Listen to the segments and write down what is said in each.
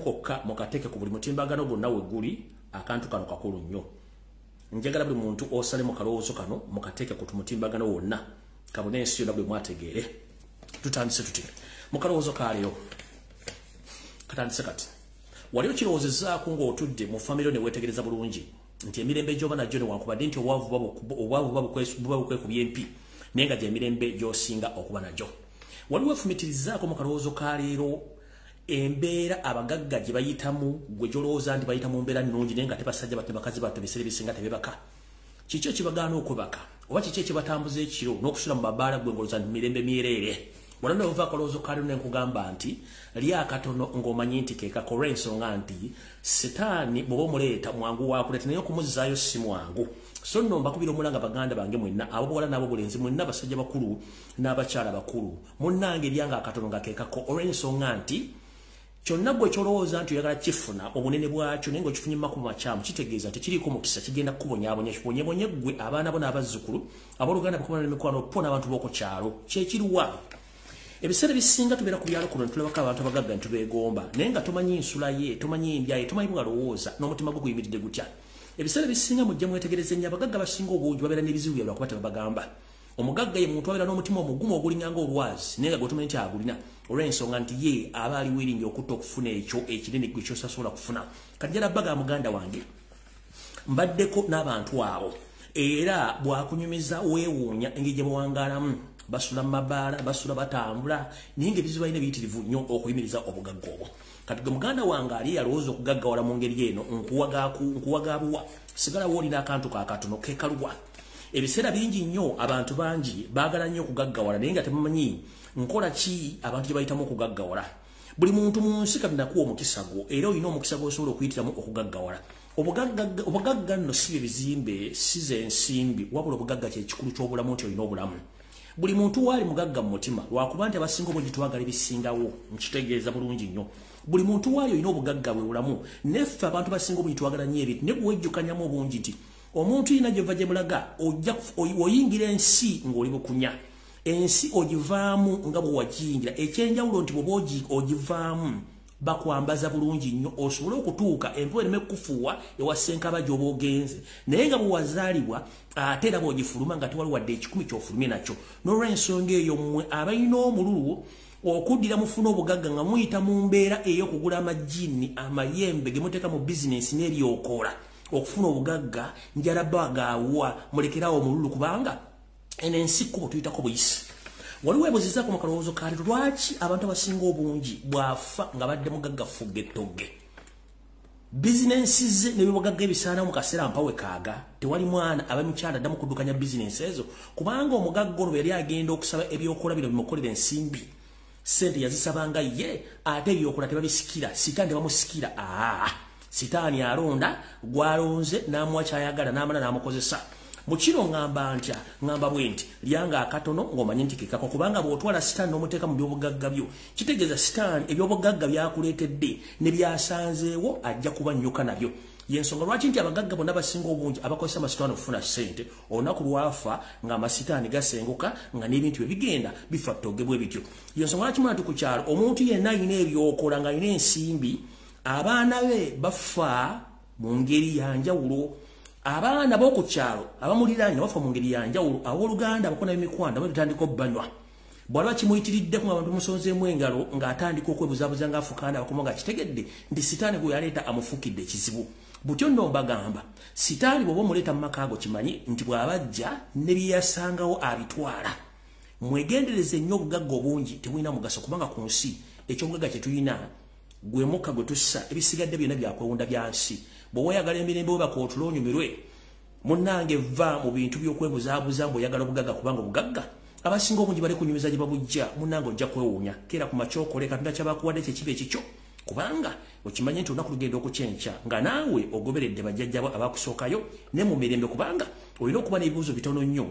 kokka mukateke ku buli mutimbagano gonna we guli akantu kano kakulu nnyo. Njagala buli muntu osale mu kalowoozo kano mukateke ku mutimbagano wonna kabone ensi yonna bwe mwategeere. Tutandise tuti mu kalowoozo kaleero katandise kati waliwo kirowoozezaako ng'otudde mu famire ne weetegereza bulungi nti emirembe gy'oba najjo newankubadde nti obwavu buba bukwekubya empi naye nga gy'emirembe gy'osinga okuba najjo. Waliwo efumitirizaako mu kalowoozo kaleero embeera abagagga gye bayitamu gwe gy'olowooza nti bayita mu mbeera nnungi naye nga tebasajja bate bakazi bato ebiseera ebisinga tebebaka. Kiki ekibagaana okwebaka oba kiki ekibatambuza ekiro n'okusula mu mabaala gwe ng'olowooza nti mirembe myereere. Wano nova kalowoozo kaleero ne nkugamba nti lya akatono ng'omanyi nti ke kakora ensonga nti setaani bw'oba omuleeta mwangu waakuleeta naye okumuzzaayo si mwangu. So nno mbakubira omulanga baganda bange mwenna abo bwala n'abo bulenzi mwenna basajja bakulu n'abakyala bakulu munnange lyanga akatono nga ke kakora ensonga nti kyonna gwe kyolowooza nti oyagala kifuna obunene bwakyo naye ng'okifunye mu makubo makyamu kitegeeza nti kiriiko mukisa kigenda kubonyaabonya kibonyebonye ggwe abaana bo n'abazzukulu abooluganda bakumana n'emikwano po n'abantu b'oku kyalo kyekiruwa. Ebiseera bisinga tubeera ku byalo kuno ne tulabako abantu abagagga ne tubeegomba naye nga tomanyi nsula ye tomanyi endya ye tomanyi bwalowooza n'omutima gwe guyimiridde gutya. Ebiseera bisinga mujja mwetegereze nnyo abagagga basinga obungi babeera n'ebizibu byabwe lwakuba tebabagamba. Omugagga ye muntu abeera n'omutima omugumu ogulinganga olwazi naye nga gwe tomanyi nti agulina olw'ensonga nti ye aba aliwo eringi okutta okufuna ekyo ekinene gwe kyosasobola kufuna. Kati njala bbaga muganda wange mbaddeko n'abantu abo era bwakunyumiza weewuunya engeri gye bawangaalamu basula mu mabaala basula batambula naye ng'ebizibu balina biyitirivu nnyo okuyimiriza obugagga obwo. Kati gwe muganda wange ali yalowooza okugaggawala mu ngeri eno nkuwagabuwa sigala woolina akantu kakatono kekaluwa. Ebiseera bingi nnyo abantu bangi baagala nnyo okugaggawala naye nga tebamanyi nkola ki abantu gye bayitamu okugaggawala. Buli muntu mu nsi kati nakuwa omukisa gwo era olina omukisa gw'osobola okuyitiramu okugaggawala. Obugagga nno si bye bizimbe si ze nsimbi wabula obugagga kye kikulu ky'obulamu nti olina obulamu. Buli muntu waali mugagga mu mutima lwakuba nti abasinga obungi twagala ebisingawo nkitegeeza bulungi nnyo. Buli muntu waali olina obugagga bwe bulamu neffe abantu basinga obungi twagala nnyo ebintu ne bwejjukanyamu obungi nti omuntu yina gyova gye mulaga oyingira ensi ng'oli bukunya ensi ogivaamu nga bwe wagiyingira ekyenjawulo nti bw'oba ogivaamu bakwambaza bulungi nnyo osobole okutuuka empewo ereme kufuuwa ewa ssenkaba gy'oba ogenze naye nga bwe wazaalibwa ate era bw'ogifuluma nga tewali wadde ekikumi ky'ofulumye nakyo. N'olw'ensonga eyo mmwe abalina omululu okuddira mufuna obugagga nga muyita mu mbeera ey'okugula amajjini amayembe ge muteeka mu bizinensi n'ebyokoola okufuna obugagga njala bagaawa mulekerawo omululu kubanga eno ensi kkubo tuyitako buyisi. Waliwo ebuzizaako mu kalowoozo kaleero lwaki abantu abasinga obungi bwafa nga badde mugagga fuggetogge. Bizinensi ze n'ebibugagga ebisaanamu mu kaseera mpawe kaaga tewali mwana aba mukyala addamu kuddukanya bizinensi ezo kubanga omugagga ono yali agenda okusaba ebyokola bino bimukolera ensimbi sente yazisabanga ye ate ebyokola tebabisikira sitaani tebamusikira. Sitaani alonda gwalonze n'amuwa kyayagala n'amala n'amukozesa. Mukiro ngamba ntya ngamba bwenti lyanga akatono ng'omanyi nti kekako kubanga bw'otwala sitaani n'omuteeka mu byobugagga byo kitegeeza sitaani ebyobugagga byakuleetedde ne byasanzeewo ajja kubanyuka nabyo. Yensonga lwaki nti abagagga bonna basinga obungi abakozesa amasitaani okufuna ssente olunaku lwafa ng'amasitaani gasenguka nga n'ebintu bye bigenda bifa ttoggebwe bityo. Yensonga lwaki mwana ku kyalo omuntu yenna alina ebyokola ng'alina ensimbi abaana be bafa mu ngeri ya njawulo. Abaana b'oku kyalo abamuliraanye bafa mu ngeri ya njawulo abooluganda abakona b'emikwano bwe tutandika obbanywa. Bw'alaba kimuyitiriddeko abantu musonzeemu engalo ng'atandika okwebuzaabuza ng'afukaana bakoma nga kitegedde nti sitaani gwe yaleeta amufuukidde ekizibu. Butyo nno mbagamba sitaani bw'oba omuleeta mu maka ago kimanyi nti bw'abajja ne bye yasangawo abitwala. Mwegendereze nnyo obugagga obungi tebulina mugaso kubanga ku nsi ekyobugagga kye tulina gwe mukka gwe tussa ebisigadde byonna byakwewunda bya nsi. Bw'oba oyagala emirembe we bakootulo onyumirwe munnange va mu bintu by'okwebuzaabuza ng'oyagala obugagga kubanga obugagga abasinga obungi bali kunyumiza gye babujja munnange ojja kwewuunya keera ku makyokole katonda kyabakuwadde kyekiba ekikyo kubanga okimanye nti olunaku lugenda okukyenkya nga naawe ogoberedde bajjajjabo abakusookayo ne mu mirembe kubanga olina okuba n'ebibuuzo bitono nnyo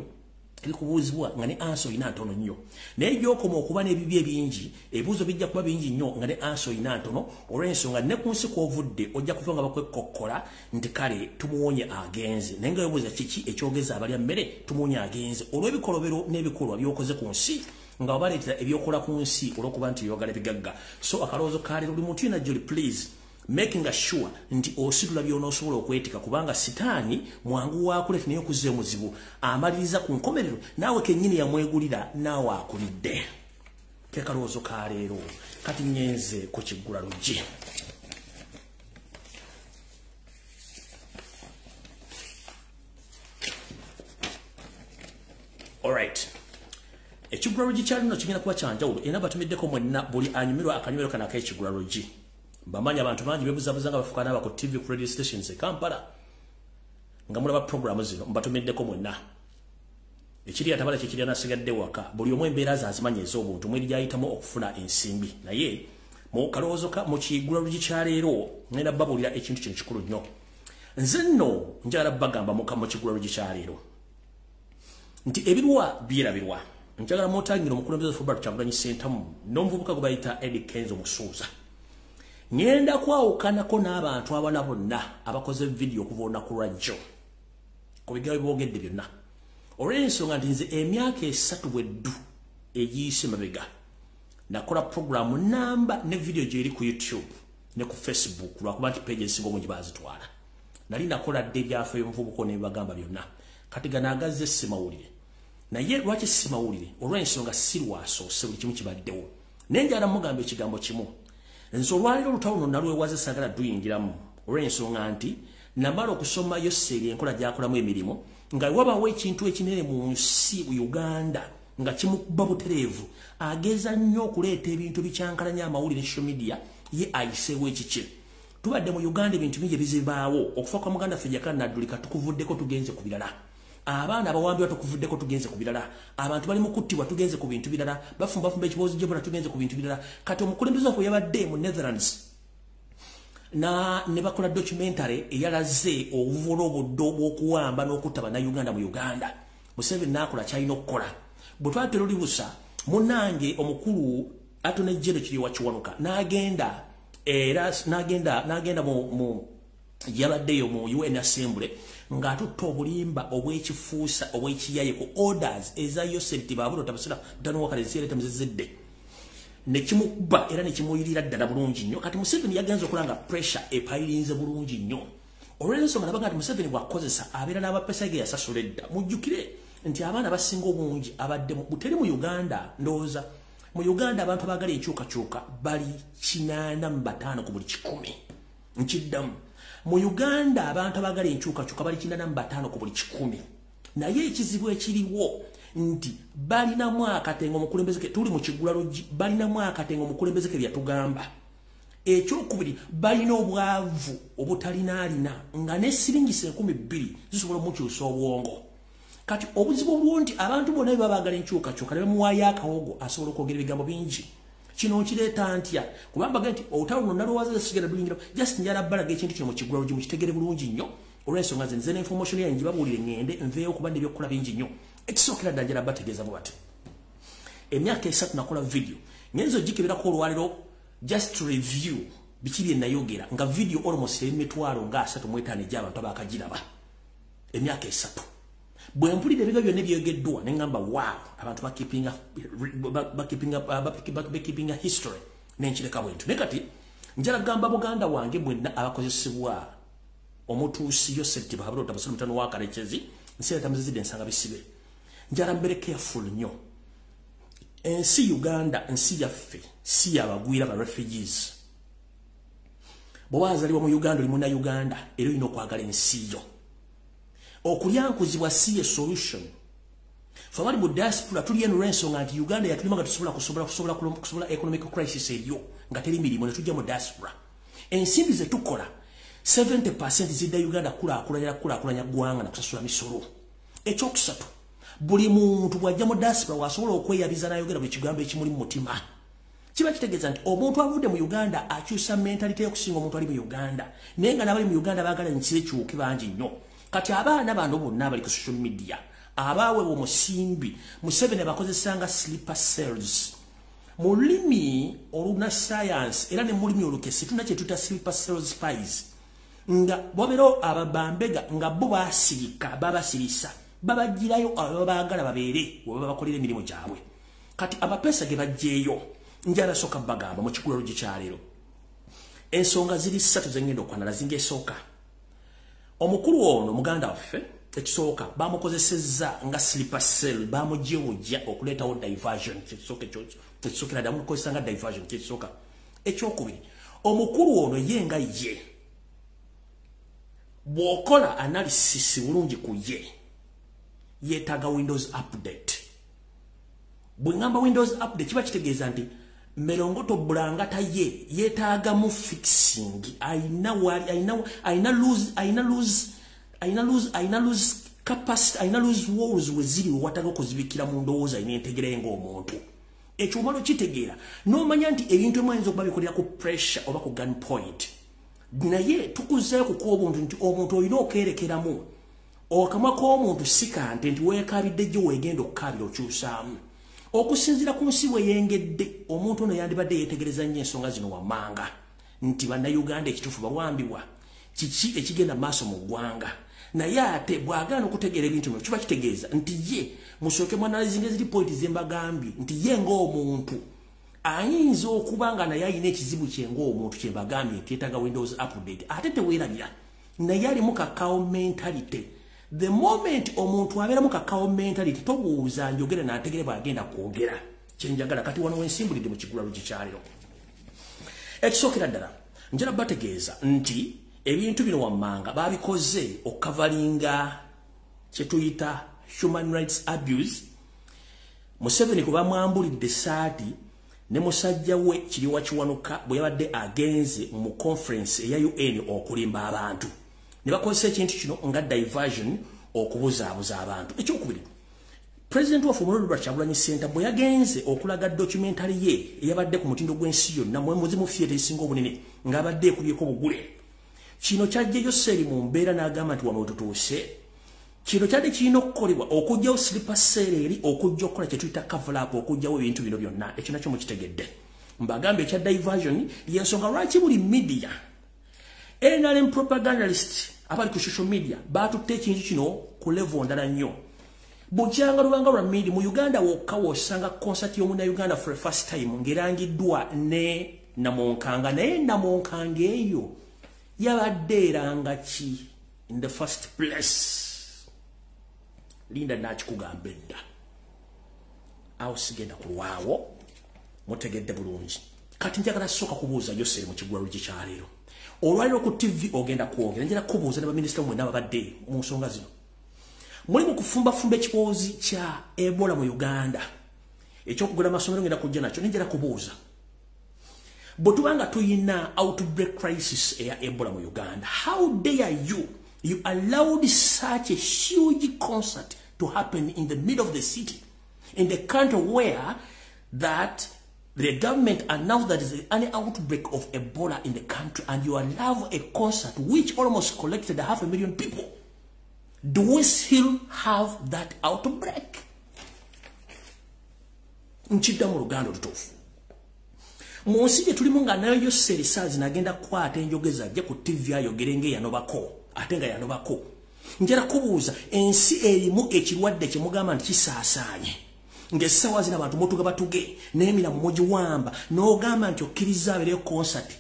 ebikubuuzibwa nga ne ansi olina ntono nnyo naye gy'okoma okuba n'ebibi ebingi ebibuuzo bijja kuba bingi nnyo nga ne ansi olina ntono olw'ensonga ne ku nsi kw'ovudde ojja kuva nga bakwekokkola nti kale tumuwonye agenze naye nga webuuza kiki ekyogeza abalya mmere tumuwonye agenze olw'ebikolobero n'ebikolwa by'okoze ku nsi nga obaleetera ebyokola ku nsi olw'okuba nti yogala ebigagga. So akalowoozo kaleero buli muntu yina joli please making sure nti ositula byonosobola okwetika kubanga sitaani mwangu wakule naye okuzza omuzibu amaliriza ku nkomerero naawe kennyini yamwegulira naawe akulidde ke kalowoozo ka leero kati nyenze ku Kigula Lujji. Alright. Ekigula Lujji kyalino kigenda kuba kyanjawulo era batumiddeko mwenna buli anyumirwa akanyumiro kana ak'Ekigula Lujji. Mbamanya abantu bangi bebuzaabuzanga bafukana aba ku TV ku radio stations e Kampala nga mulaba programu zino mbatumiddeko mwenna. Ekiri atabala kikiri anasigadde waka buli omu embeera azimanya ez'obuntu mweri gyayitamu okufuna ensimbi naye mu kalowoozo ka mu Kigula Lujji kya leero ngenda babulira ekintu kino kikulu nnyo. Nze nno njagala bagamba mu Kigula Lujji kya leero nti ebirwa birabirwa. Njagala motangira omukulembeze Fulbert Kyagulanyi Ssentamu n'omuvubuka gwe bayita Eddie Kenzo Musuuza. Ngenda kwawukanako n'abantu abana bonna abakoze video okuva olunaku lwa jjo ku bigambo byogedde byonna olw'ensonga nti nze emyaka 3 bweddu egiyise mabega nakola programu namba ne video gyeri ku YouTube ne ku Facebook lwakuba nti page esinga omungi bazitwala. Nali nakola dde ebyafaayo omuvubuka ne bagamba byonna kati ganagazze simawulire naye lwaki simawulire olw'ensonga sirwasoose buli kimu kibaddewo naye njagala mugamba ekigambo kimu. Nze olwaliro olutawuno nalwewaze sagala duyingiramu olw'ensonga nti namala okusoma Yoseri enkola gyakolamu emirimu nga wabawo ekintu ekinene mu nsi Uganda nga kimukuba butereevu ageza nnyo okuleeta ebintu bikyankalanya amawulire social media ye ayiseewo ekiki. Tubadde mu Uganda ebintu bingi ebizibaawo okufa kwa muganda ffe Jakana Naddulika tukuvuddeko tugenze ku birala. Abaana abawambiwa tukuvuddeko tugenze ku birala. Abantu bali mu kuttibwa tugenze ku bintu birala. Bafumba ekiboozi gyebona tugenze ku bintu birala. Kati omukulembeze waffe yabadde mu Netherlands ne bakola documentary eyalaze obuvulo obuddo bw'okuwamba n'okutta bannayuganda mu Uganda. Museveni n'akola kyalina okukola. Bwe twatera oli busa munnange omukulu Attorney General Kiriwa Kiwanuka n'agenda mu yabaddeyo mu UN Assembly ng'atutta obulimba obw'ekifuusa obw'ekiyaye ku orders eza Yoseri Tibabulo tabasira dano wakale ziyaleta muzizidde ne kimukuba era ne kimuyirira ddala bulungi nnyo. Kati Museveni yagenza okulanga pressure epayirinze bulungi nnyo olw'ensonga nabaga nti Museveni bw'akozesa abeera n'abapesa ge yasasula edda. Mujjukire nti abaana basinga obungi abadde buteri mu Uganda ndowooza mu Uganda abantu abaagala enkyukakyuka bali 85 ku buli 100 nkiddamu. Mu Uganda abantu abaagala enkyukakyuka bali 85 ku buli 100 naye ekizibu ekiriwo nti balinamu akatengo omukulembeze ke tuli mu Kigula Lujji balinamu akatengo omukulembeze ke byatugamba. Ekyokubiri balina obwavu obutalina nga ne siringi 2,000 zisobola mukyusa obwongo. Kati obuzibu obwo nti abantu bonna babaagala enkyukakyuka ne bamuwaayo akawogo asobola okwogera ebigambo bingi. Kino kireeta ntya kubamba genti otawuno nalowooza sigala duyingira just njala balaga ekintu kino mu Kigula Lujji mukitegere bulungi nnyo olw'ensonga nze ne information yange babuulire ngende nveeyo kuba n'ebyokukola bingi nnyo. Ekisookera ddala njala bategeeza bwe bati emyaka 3 nakola video ngenzo gikeberako olwaliro just to review bikiri nayogera nga video almost emitwalo nga 35 gy'abantu abaakagiraba emyaka 3 bwe mpulira ebiga byonna ebyogeddwa ne ngamba wow abantu bakipinga history n'enkireka bwentu. Naye kati njala gamba Buganda wange mwenna abakozesebwa omutuusi Yoseri Tibabulo tabasira mutano wa Kalekezi nseeta muzizidde ensanga bisibe njala mbere careful nnyo. Ensi Uganda nsi yaffe si yabagwira ba refugees. Bw'azaliwa mu Uganda oli muna Uganda era olina okwagala ensi yo. Okulyankuzibwa si solution. Famali mu diaspora tuli eno l'ensonga nti Uganda yatulima nga tusobola economic crisis eyo nga teri mirimu ne tujja mu diaspora. Ensimbi ze tukola 70% zidda Uganda kulaakulanya ggwanga na kusasula misolo. Ekyokusatu buli muntu bw'ajja mu diaspora wasobola okweyabiza n'ayogera buli kigambo ekimuli mu mutima. Kiba kitegeeza nti omuntu avudde mu Uganda akyusa mentality y'okusinga omuntu ali mu Uganda naye nga n'abali mu Uganda baagala ensi ekyuke bangi nnyo. Kati abaana bano bonna abali ku social media abawe omusimbi Museveni bakozesanga sleeper cells mu lulimi oluna science era ne mulimi olukesi tuna kye tuta sleeper cells spies nga bobero ababambega nga bo basirika babasirisa babagirayo ababaagala babeere bwe bakolera emirimu gyabwe. Kati abapesa ge bajjeeyo njala soka bagamba mu Kigula Lujji kya leero ensonga ziri 3 zengendo okwanala zingesooka. Omukulu ono muganda waffe ekisooka bamukozesezza nga sleeper cell bamujewujja okuleetawo diversion ekisookera ddala mukozesa nga diversion ekisooka. Ekyokubiri omukulu ono ye nga ye bw'okola analysis bulungi ku ye yeetaaga Windows update. Bwe ngamba Windows update kiba kitegeeza nti melongoto bulangata ye yeetaaga mu fixing aina lose capacity aina lose walls weziri wataga okuzibikira mu ndowooza inentegere ng'omuntu. Ekyo omalo kitegeera n'omanya nti ebintu emwenza okuba bikolera ku pressure oba ku gun point. Naye tukuzeeyo kukuwa obuntu nti omuntu olina okeerekeramu okamwa k'omuntu sikante nti weekabidde gye weegenda okukaabira okyusaamu. Okusinzira ku nsi weyengedde omuntu ono yandibadde yeetegereza nnyo ensonga zino wammanga nti bannayuganda ekituufu bawambibwa kiki ekigenda maaso mu ggwanga. Naye ate bw'agaana okutegeera ebintu bino kiba kitegeeza nti ye musooke mwanalizinga eziri pointi ze mbagambye nti ye ng'omuntu ayinza okuba nga naye alina ekizibu kye ng'omuntu kye mbagambye nti yeetaaga Windows update ate teweerabira naye alimu kakao mentality. The moment omuntu abeera mu kakao mentality tobuuza njogera n'ategere bw'agenda kwogera kyenjagala kati wano wensimbulidde mu kigula lukikyaliro. Ekisookera ddala njala bategeeza nti ebintu bino wammanga babikoze okukavalinga kye tuyita human rights abuse. Museveni kuba mwambulidde saati ne musajja we Kiriwa Kiwanuka bwe yabadde agenze mu conference eya UN okulimba abantu. Ne bakozesa ekintu kino nga diversion okubuzaabuza abantu. Ekyokubiri President wa Lumbuye Kyagulanyi Center bwe yagenze okulaga documentary ye eyabadde ku mutindo gw'ensi yonna mu muzimu theater esinga obunene ng'abadde ekubyeko bugule. Kino kyajjeyo seri mu mbeera n'agamba nti wano tutuuse. Kino kyadde kirina okukolebwa okugyawo sleeper cell eri okujja okukola kye tuyita cover up okugyawo ebintu bino byonna. Ekyo nakyo mukitegedde. Mbagamba ekya diversion y'ensonga lwaki buli media NRM propagandist abali ku social media batutte ekintu kino ku level ndala nnyo. Bukyanga lubanga lwa media mu Uganda wokka wosanga concert y'omuna Uganda for the first time ngerangiddwa ne Namonkanga naye Namonkanga eyo yabadde eranga ki in the first place. Linda nakikugambe dda awo sigenda kulwawo mutegedde bulungi. Kati njagala sooka kubuuza Yoseri mu kigula lukikyaleero. Olwaliro ku TV ogenda kwogera njala kubuuza ne baminisita mwe n'ababadde mu nsonga zino. Muli mu kufumbafumba ekiboozi kya Ebola mu Uganda. Ekyokugula amasomero ngenda kujja nakyo njala kubuuza. Bwe tubanga tuyina outbreak crisis eya Ebola mu Uganda, how dare you allowed such a huge concert to happen in the middle of the city, in the country where that the government announced that there is an outbreak of Ebola in the country, and you allow a concert which almost collected 500,000 people. Do we still have that outbreak? Nchidda mu Luganda lutuufu. Munsi gye tulimu nga nayo Yoseri saazi nagenda kukwata enjogeza ajja ku TV ayogere ng'eyanobako ate nga yanobako. Njala kubuuza ensi erimu ekirwadde kye mugamba nti kisaasaanye. Ng'essaawa zino abantu motuga batuge n'emira mu mugiwamba n'ogamba nti okkiriza abeereyo concert.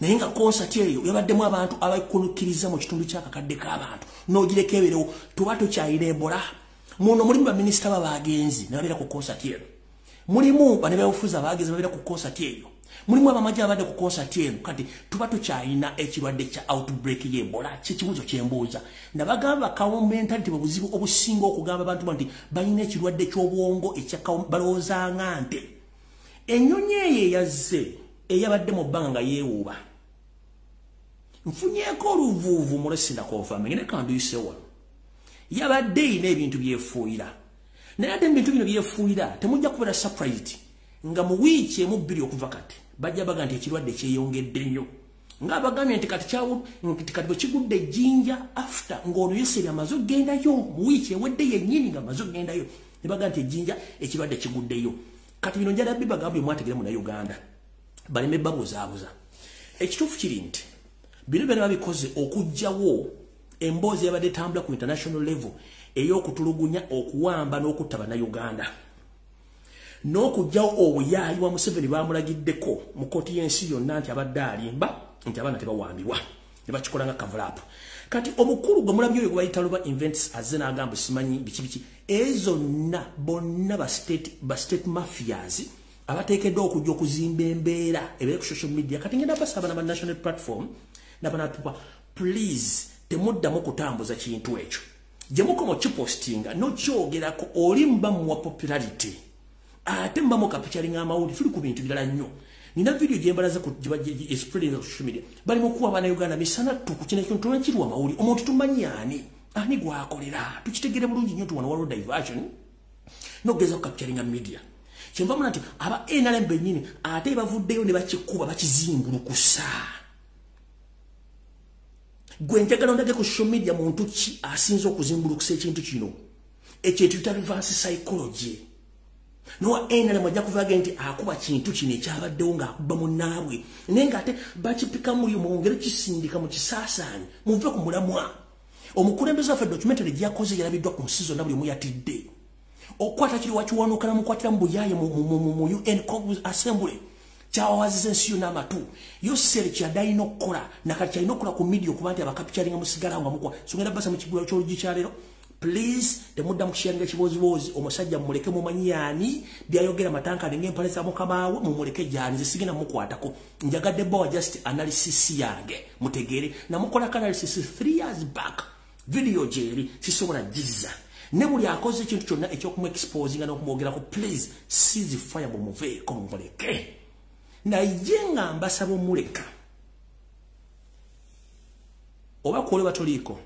Naye nga concert eyo yabaddemu abantu abakunukkiriza mu kitundu ky'akakadde k'abantu n'ogireka ebeerewo tuba tukyayina Ebola. Muno mulimu baminisita b'abagenzi ne babeera ku concert eyo. Mulimu banebyabufuzi abagenzi babeera ku concert eyo. Mulimu abamagye abadde ku concert eyo. Kati tuba tukyayina ekirwadde kya outbreak y'Ebola. Kikibuuzo kye mbuuza. Nabagamba mentality buzibu obusinga okugamba abantu nti balina ekirwadde ky'obwongo balowoozanga nte ennyonyi eyo eyazze eyabadde mu bbanga nga yeewuuba. Nfunyeeko oluvuuvu mulesina konfirming ne kanduyise wano. Yabadde erina ebintu byefuuyira. Naye ate ebintu bino byefuuyira temujja kubeera surprised nga mu wiiki emu bbiri okuva kati bajja baga nti ekirwadde kyeyongedde nnyo. Ng'abagambye nti kati bwe kigudde ejjinja after ng'ono Yoseri amaze okgendayo mu wiiki ewedde yennyini nga amaze okgendayo ne baga nti ejjinja ekirwadde kiguddeyo. Kati bino njala bibagambye mwategere mu Uganda baleme babuzaabuza. Ekituufu kiri nti bino byonna babikoze okuggyawo emboozi yabadde etambula ku international level ey'okutulugunya okuwamba n'okutta Bannayuganda. n'okujjawo obuyaayi wa Museveni bamulagiddeko mu kkooti y'ensi yonna nti abadde alimba nti abaana tebawambibwa ne bakikola nga cover-up. Kati omukulu gwe mulabye oyo gwe bayita Luba Invents azze n'agamba simanyi biki ezo zonna bonna ba state mafias abateekeddwa okujja okuzimba embeera ebeere ku social media. Kati ngenda basaba na national platform n'abanatupa, please temuddamu kutambuza kintu ekyo. Gye mukoma kipostinga nokyogerako oli mba muwa popularity ate mba mukapicturing amawuli tuli ku bintu birala nnyo. Nina video gye mbalaza ku spreading of social media bali mu kuwa bana Uganda misana tukukina kintu nkirwa amawuli omuntu tumanyi ani gwakolera tukitegere bulungi nnyo tuwana world diversion nogeza ku capturing media. Kyemba muna nti aba NRM bennyini ate bavuddeyo ne bakikuba bakizimbulukusa. Gwe njagala ondage ku social media muntu ki asinza okuzimbulukusa ekintu kino ekyo tuyita reverse psychology. No NRM ajja kuvaga nti akuba kintu kino ekyabaddewo ng'akuba munnaabwe naye ng'ate bakipika muri mwongere kisindika mu kisaasaanyi muve ku mulamwa. Omukulembeze waffe documentary gyakoze yalabiddwa ku nsi zonna buli omu yatidde okwata kiri wakiwanuukana mukwatira mu buyaaye mu UN Assembly kyawawaziza ensi yonna amatu yo sere kyadalina okukola nakati kyalina okukola ku media okuba nti abakapitalinga musigala nga mukwa songera basa mu kigula ky'oluggi kya leero. Please temudda mu kusharinga kibozibozi omusajja mumuleke mumanyi yaani byayogera matanka ng'empale za mukamaawe mumuleke gyani zisigina mukwatako. Njagadde bawa just analysis yange mutegere namukola analysis 3 years back video jeri sisobola jiza ne buli akoze ekintu kyonna ekyokumu exposing n'okumwogerako. Please seize fire mumuve ko mumuleke naye nga mbasaba omuleka oba kwole batoliko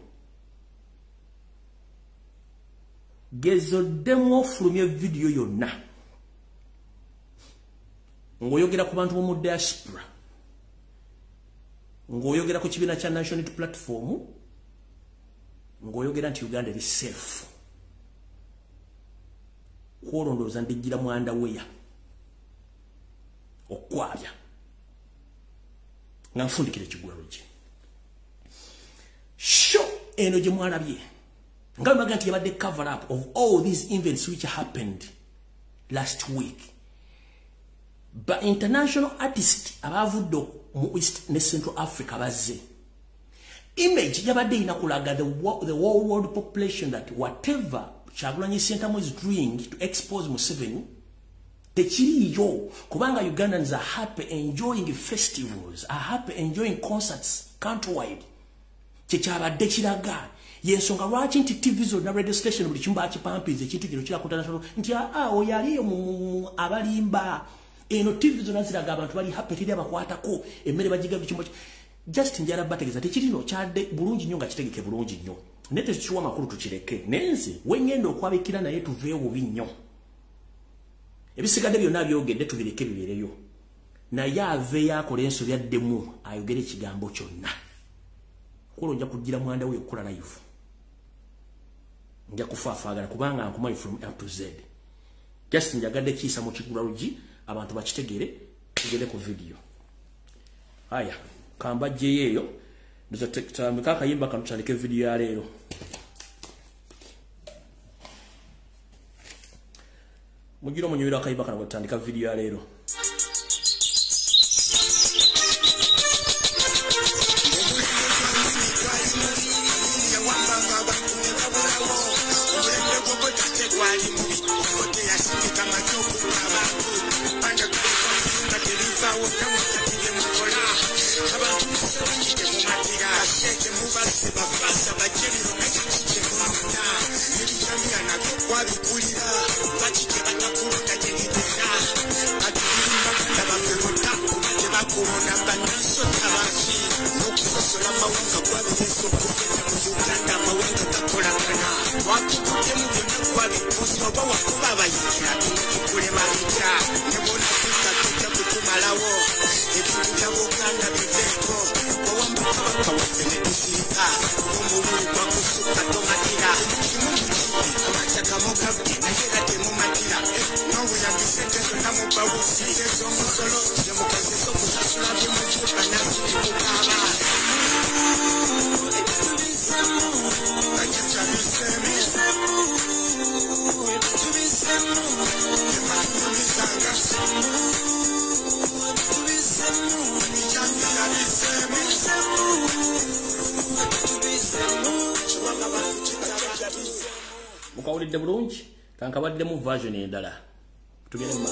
gezoddemu ofulumya video yonna ng'oyogera ku bantu b'omu diaspora ng'oyogera ku kibiina kya National Unity Platform ng'oyogera nti Uganda eri safe kwolondooza ndijjira mwanda weya okwabya nga nfundikira ekigula LUJJI sho eno gye mwalabye nga mbaga nti yabadde cover up of all these events which happened last week. But international artists abavudde mu East ne Central Africa bazze image yabadde inakulaga the whole world population that whatever Kyagulanyi Ssentamu is doing to expose Museveni tekiriyo kubanga Ugandans are happy enjoying festivals, are happy enjoying concerts countrywide. Kyekyabadde kiraga yensonga lwaki nti TV zonna radio station buli kimu bakipampiza ekintu kino kirakutana nti oyo aliyo mu abalimba eno TV zonna ziraga abantu bali happy teri abakwatako emmere bagiga bikimbo just njala bategeza tekirino kyadde bulungi nnyo nga kitegeke bulungi nnyo nete kiwa makulu tukireke nenze wengenda okwabikira naye tuveewo bubi nnyo ebisigadde byonna byogedde tubireke bibeereyo naye aveeyo akola ensobi addemu ayogere ekigambo kyonna kulo nja kugira mwanda we okukola live nja kufaafagala kubanga nkumanyi from A to Z just njagadde kiisa mu kigula LUJJI abantu bakitegere tugende ku video haya kamba jeyeyo ndizo tektamika kayimba kanutandike video ya leero mujiro munyuira kayimba kanutandika video ya leero mukawulidde bulungi kankabaddemu version endala tugende mu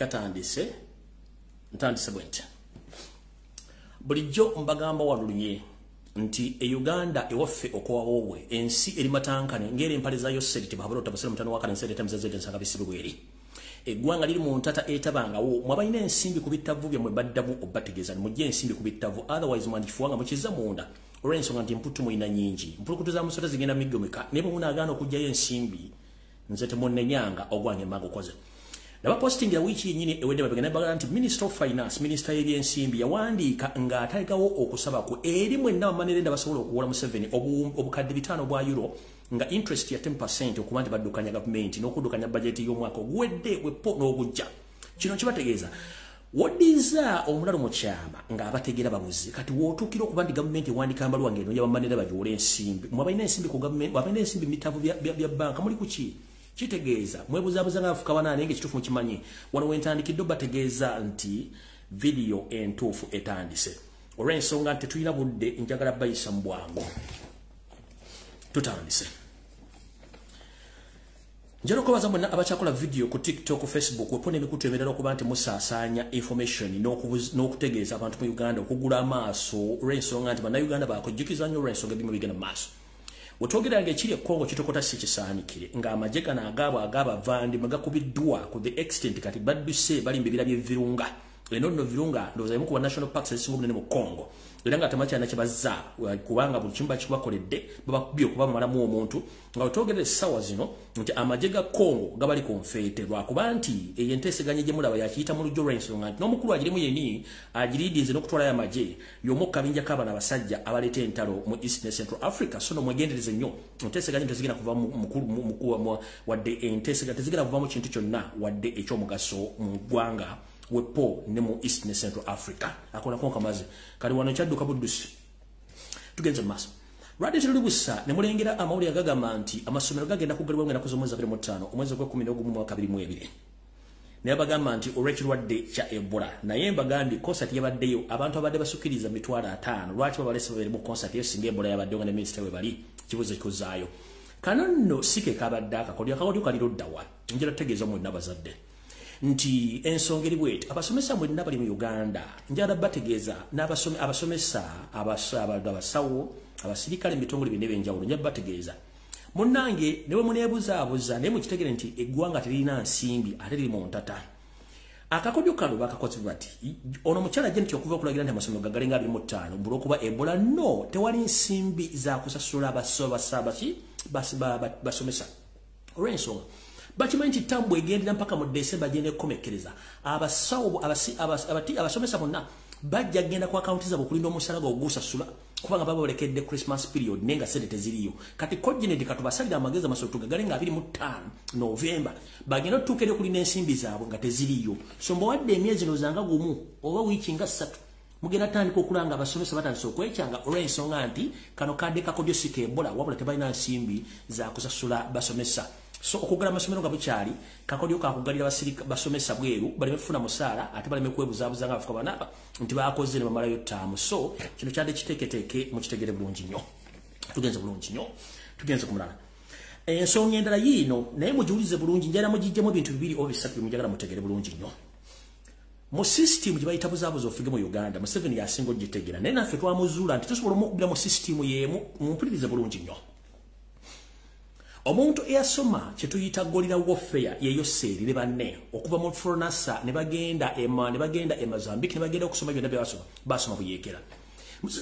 katandise ntandise bwente bulijjo mbagamba walulunye nti Uganda ewaffe okwawowe ensi eri matankane ngere empale zayo seriti babalota basira mutano wakane seriti tamzazete nsanga bisibweri eggwanga liri mu ntata etabangawo mwabayina ensimbi kubitavu bya mwebaddabu obategeza mujje ensimbi kubitavu otherwise mwandifuwanga mukiza munda olw'ensonga nti mputu muyina nyingi mpulukutu za musota zigenda migomeka ne bwe munaagaana okujjayo ensimbi nze temunnenyanga ogwange mmaga okoze Naba posting ya wiki yenyini ewede mabegana bagala nti Minister of Finance, Minister y'ebyensimbi yawandiika ng'atalekawo okusaba ku eri mwenna bamanirenda basobola okuwola Museveni obukadde 5 bwa euro nga interest ya 10% okuba nti baddukanya gavumenti n'okuddukanya budget y'omwaka oguwedde wepo n'obujja. Kino kibategeeza wodiza omulalo mu kyama ng'abategeera babuzi kati wootuukira okuba nti gavumenti ewandiika mbaluwa ng'eno yabamanirenda bagiwola ensimbi mwabalina ensimbi ku gavumenti mwabalina ensimbi mitavu bya banka muli ku ki kitegeeza mwebuzabuza ng'afuka banaane ng'ekituufu mukimanyi wano wentandikidde bategeeza nti video entuufu etandise olw'ensonga nti tulina budde njagala bayisa mu bwangu tutandise njalo kubaza mwenna abakyakola video ku TikTok, Facebook wepone emikutu emirala okuba nti musaasaanya information n'okutegeeza abantu mu Uganda okugula amaaso olw'ensonga nti bannayuganda baakujjukiza nnyo olw'ensonga ebimu bigenda mu maaso Wotogera ngekiri Kongo kitokota sikisaanikire nga amajeka na agaba vandi magakubiddwa ku the extent kati badduse balimbe birabye virunga eno virunga ndoza mu ku national parks esingo mu Kongo era nga tamacha na kibaza kubanga buli kimba kibakoledde babakubye kuba malamu omuntu nga wotogere sawa zino nti amajega Kongo gabali konfete lwa kubanti eyenteseganye je mulaba yakiyita mu Lawrence ngati no mukulu agirimu yeni agiridize no kutwala ya maje yomo kabinja kaba na basajja abalete entalo mu East Central Africa sono mwegendereze nnyo enteseganye tezigina kuva mukulu wadde enteseganye tezigina kuva mu kintu kyonna wadde ekyo mugaso mu gwanga wepo ne mu East Central Africa akona konka maze kali wano kyadduka buddusi tugenze maso radio lubusa ne mulengera amawuli agagamba nti amasomero gagenda kugalibwa ngenda kuzomweza 25 omwezi gwa 11 mu mwaka 2022 ne abagamba nti olwekirwadde kya Ebola naye mbagandi concert yabaddeyo abantu abadde basukiriza mitwalo 5 lwaki babalese babere mu concert yesinga Ebola yabadde nga ne minister we bali kibuze kuzaayo kanonno sike kabadde akakodya kaliro ddawa njira tegeeza mu nabazadde nti ensongeri bwete abasomesa mu nabali mu Uganda njala bategeeza abasomesa abasawo abasirikale mitongole binebe njawulo njaba bategeeza munnange newe munebuza ne mukitegere nti eggwanga terina nsimbi ate liri mu ntata akakodyo kalo bakakoze bati ono mukyala je nti okuva kulagira nti amasomero gagalenga 25 bulo kuba Ebola no tewali nsimbi za kusasula basomesa olw'ensonga Bachimanyi tambo egendera mpaka mu December jene komekereza abasawo abasomesa bonna bajja genda ku account zabo kulinda omusalaga ogusasula kubanga baba olekedde Christmas period nenga sente ziriyo kati coordinate katubasalira amageza masoto gagalenga 25 November bagenda tukere kulinda ensimbi zabo nga teziriyo sombo wadde emyezi nozanga gumu oba wiki nga 3 mugenda tandika okulanga abasomesa batandise okwekyanga olw'ensonga nti kano kadde kakodyo sike Ebola wabula tebalina nsimbi za kusasula basomesa So okugala amasomero nga bukyali kakodyo kakugalira basirika basomesa bweru bali bafuna musala ate bali mekwebuzabuza nga afuka bana nti bakoze ne bamalayo ttamu. So kino kyade kiteeketeke mu kitegere bulungi nnyo. Tugenze bulungi nnyo. Tugenze kumulala. Ensonga endala yino naye mujulize bulungi njala mujijjemu ebintu bibiri obisatu mujagala mutegere bulungi nnyo. Mu system gye bayita buzabuza ofige mu Uganda Museveni yasinga ogitegera naye naffe twamuzuula nti tusobola okubira mu system yemu mumpulirize bulungi nnyo. Omuntu eyasoma kye tuyita golira warfare yeyo seerire banne okuva mu Fronasa ne bagenda e Mozambique ne bagenda okusoma byonna bye basoma buyeekera.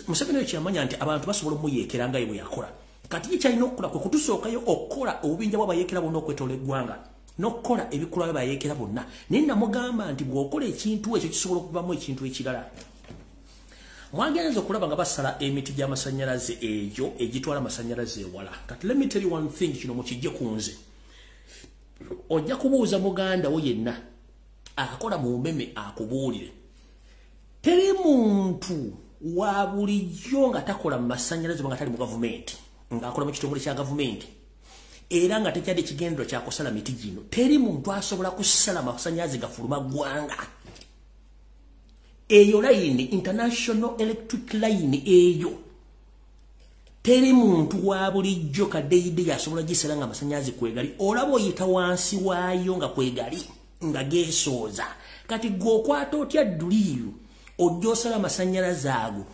Museveni ekiyamanya nti abantu basobola omuyeekera nga ye bwe yakola. Kati kyalina okukola kwe kutusookayo okukola obubinja bw'abayeekera bonna okwetola eggwanga n'okukola ebikolwa by'abayeekera bonna. Naye namugamba nti bw'okola ekintu ekyo kisobola okuvamu ekintu ekirala. Mwagenza okulaba nga basala emiti gy'amasannyalaze egyo egitwala amasannyalaze ewala. Kati let me tell you one thing kino mukijje kunze. Ojja kubuuza muganda wo yenna akola mu mmeme akubuulire. Teri muntu wa bulijjo nga takola mu masannyalaze nga tali mu gavumenti. Ng'akola mu kitongole kya gavumenti. Era nga tekyadde kigendero kya kusala miti gino. Teri muntu asobola kusala amasannyalaze gafuluma ggwanga. Eyo line international electric line eyo teri muntu wa bulijjo kadeide yasobola gisala nga amasannyalaze kwegali olabo oyita wansi waayo nga kwegali nga geesooza. Kati gw'okwata otya duliru ojjosala amasannyalaze ago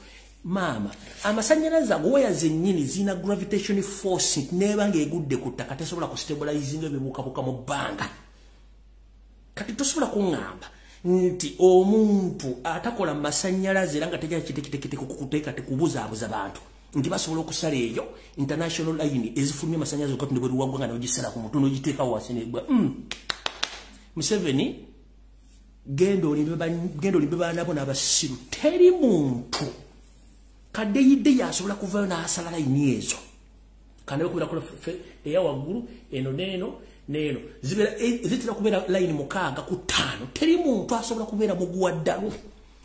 maama amasannyalaze ago waya zennyini zina gravitation force nebanga egudde ku ttaka tesobola kustabilizinga ebibuukabuuka mu bbanga. Kati tosobola kuŋŋamba nti omuntu atakola masannyalaze era nga tejja kiteekete kukuteeka tekubuzaabuza abantu nti basobola okusala eyo international line ezifulumya amasannyalaze okatunde bwe luwagwa nga n'ogisala ku mutu n'ogiteeka wansi n'egwa. Museveni genda olimbe baana bo n'abasiru. Teri muntu kadeyidde yasobola kuvayo n'asala layini ezo kandi okubirakola eya waggulu eno n'eno neno zitira kubeera line mukaaga ku ttaano. Teri muntu asobola kubeera muguwa ddalu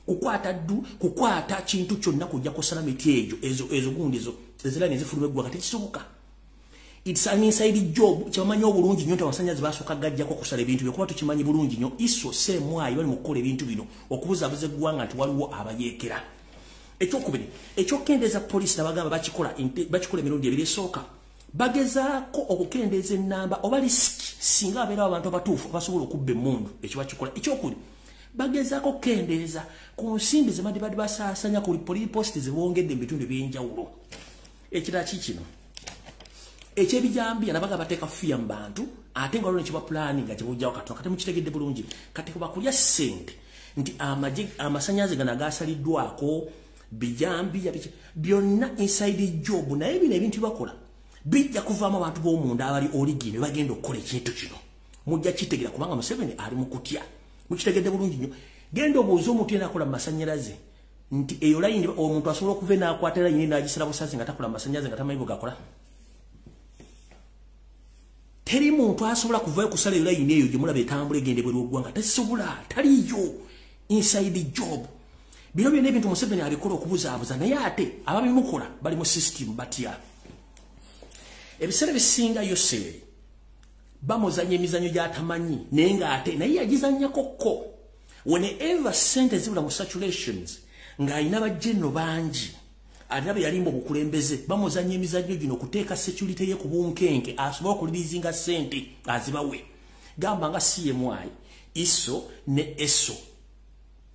kukwata kintu kyonna kujja kusala miti ezo gundi eziline ezifuluma eggwanga tekisoboka. It's an inside job. Kyamanyi obulungi nnyo nti amasannyalaze basooka gajjako okusala ebintu byo kuba tukimanyi bulungi nnyo. Iso seemwayi bali mu kukola ebintu bino okubuzaabuza eggwanga nti waliwo abayeekera. Ekyokubiri ekyokendeeza poliisi nabagamba bakikola emirundi ebiri esooka. Bagezaako okukendeeza ennamba oba lisiki singa abeerawo abantu abatuufu basobola okubba emmundu ekyo bakikola. Ekyokuli bagezaako okukendeeza ku nsimbi ze badde basaasanya ku poliposti ze bongedde mu bitundu eby'enjawulo. Ekirala kikino ekyebijambiya nabaga bateeka fiya mu bantu ate nga waliwo ne kibapulaninga kye bujjawo katono kati mukitegedde bulungi. Kati kubakulya ssente nti amasannyalaze gano agaasaliddwako bijambiya byonna inside job naye bino ebintu bakola bijja kuvaamu abantu b'omunda abali origini bagenda okukola ekintu kino. Mujja kitegera kubanga Museveni ali mu kutya. Mukitegedde bulungi nnyo. Genda obuuza omuntu yenna akola mu masannyalaze nti eyo layini omuntu asobola okuva n'akwata layini n'agisala busaasi nga takola mu masannyalaze nga tamanyi bwegakola. Teri muntu asobola kuvayo kusala eyo layini eyo gye mulaba etambula egenda ebweru w'eggwanga tasobola. Taliyo inside job. Bino byonna ebintu Museveni abikola okubuzaabuza naye ate ababimukola bali mu system batya. Ebiseera bisinga Yoseri bamuzanya emizanyo gy'atamanyi naye ng'ate naye yagizannyakokko. Whenever sente zibula mu saturations ng'alina bajjenno bangi alina be yalimba obukulembeze bamuzanya emizanyo gino okuteeka security ye ku bunkenke asobola okulibizinga sente azibawe. Gamba nga CMI ISO ne ESO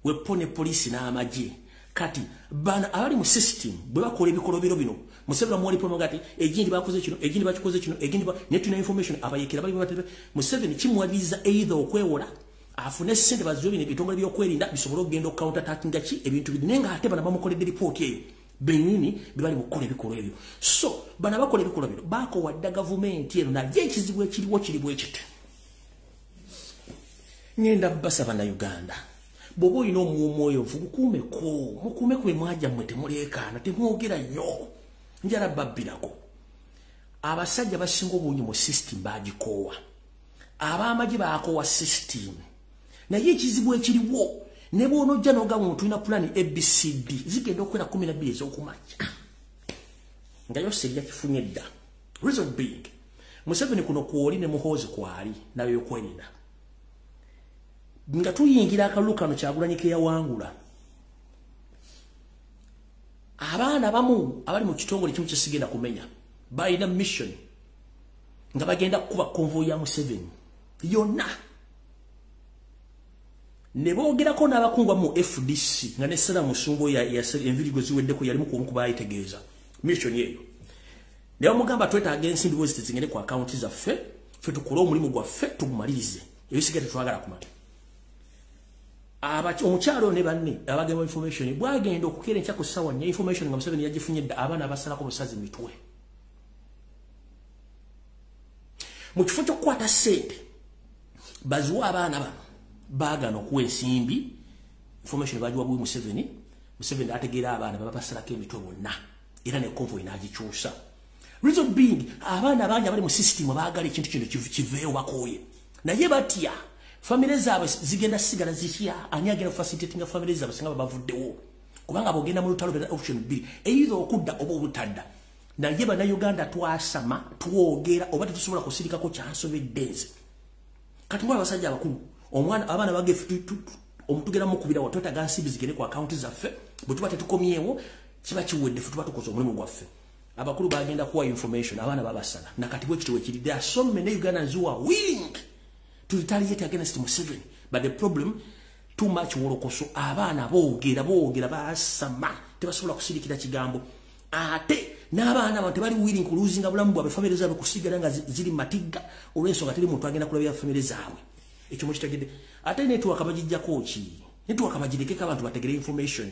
wepo ne polisi n'amagye. Kati bana abali mu system bwe bakola ebikolobero bino Museveni mwali promo gati egindi bakoze kino egindi bakikoze kino egindi netuna information abayekera bali batebe Museveni kimwaliza either okwewola afune sente bazobi ne bitongole byokwerinda bisobola okugenda counter attacking gachi ebintu binenga ate bana bamukoledde report eyo benini bibali mukola ebikolo ebyo. So bana bakola ebikolo bino bako wadda government eno na ekizibu ekiriwo kiribwe ekite. Ngenda basaba na Uganda bobo ino mwoyo mukume kwe mwaja mwete mulekana temwogera nnyo njala babbirako. Abasajja basinga obunyi mu system bagikowa abamaji bakowa system naye ekizibu ekiriwo ne bw'onojja n'ogamba omuntu tulina pulani ABCD zigenda okukwera 12 ez'okumakya nga Yoseri yakifunye dda. Reason being Museveni kuno kuoli ne muhozi kwali nayo yokwerinda nga tuyingira akaluka no Kyagulanyi ya wangula abaana bamu abali mu kitongole kimu kisigenda kumenya bayina mission nga bagenda kuba convoy ya Museveni yonna ne boogerako n'abakungwa mu FDC nga ne Sala Musumbo ya envirigo ziweddeko yali mu kubayitegeeza mission yeyo ne bamugamba twetaaga ensimbi bwezi zingende ku account zaffe ffe tukole omulimu gwaffe tugumalirize ebisigende twagala kumata omukyalo ne banne abagema information bwagenda okukera enkya ku ssawa nya information nga Museveni yagifunye dda abaana abasalako busazi mitwe mu kifo ky'okukwata ssente baziwa abaana bano baagana okuwa ensimbi information bagiwa bwe Museveni ategeera abaana babasalako emitwe bonna era ne convoy n'agikyusa reason being abaana bangi abali mu system baagala ekintu kino kiveewo bakooye naye batya family zaabwe zigenda sigala zikya ani agenda facilitating family zaabwe singa bavuddewo kubanga bogenda mu lutalo bya option B either okudda oba obutadda naye bannayuganda twasama twogera oba tetusobola kusirikako kyansobeddenze kati mwa abasajja abakulu omwana abaana bage omutugera mu kubira wa twetaaga nsimbi zigende ku account zaffe bwe tuba tetukomyewo kiba kiwedde ffe tuba tukoze omulimu gwaffe abakulu bagenda kuwa information abaana babasala nakati bwe kitiwe kiride so many Ugandans who are willing to retaliate against Museveni but the problem too much wolokoso abaana boogera basama tebasobola kusirikira kigambo ate n'abaana abantu bali willing kuluzinga bulamu bwabwe family zaabwe kusigala nga ziri matiga olw'ensonga teri muntu agenda kulabya family zaabwe ekyo mukitegedde ate network abagijjako ki network abagireke abantu bategere information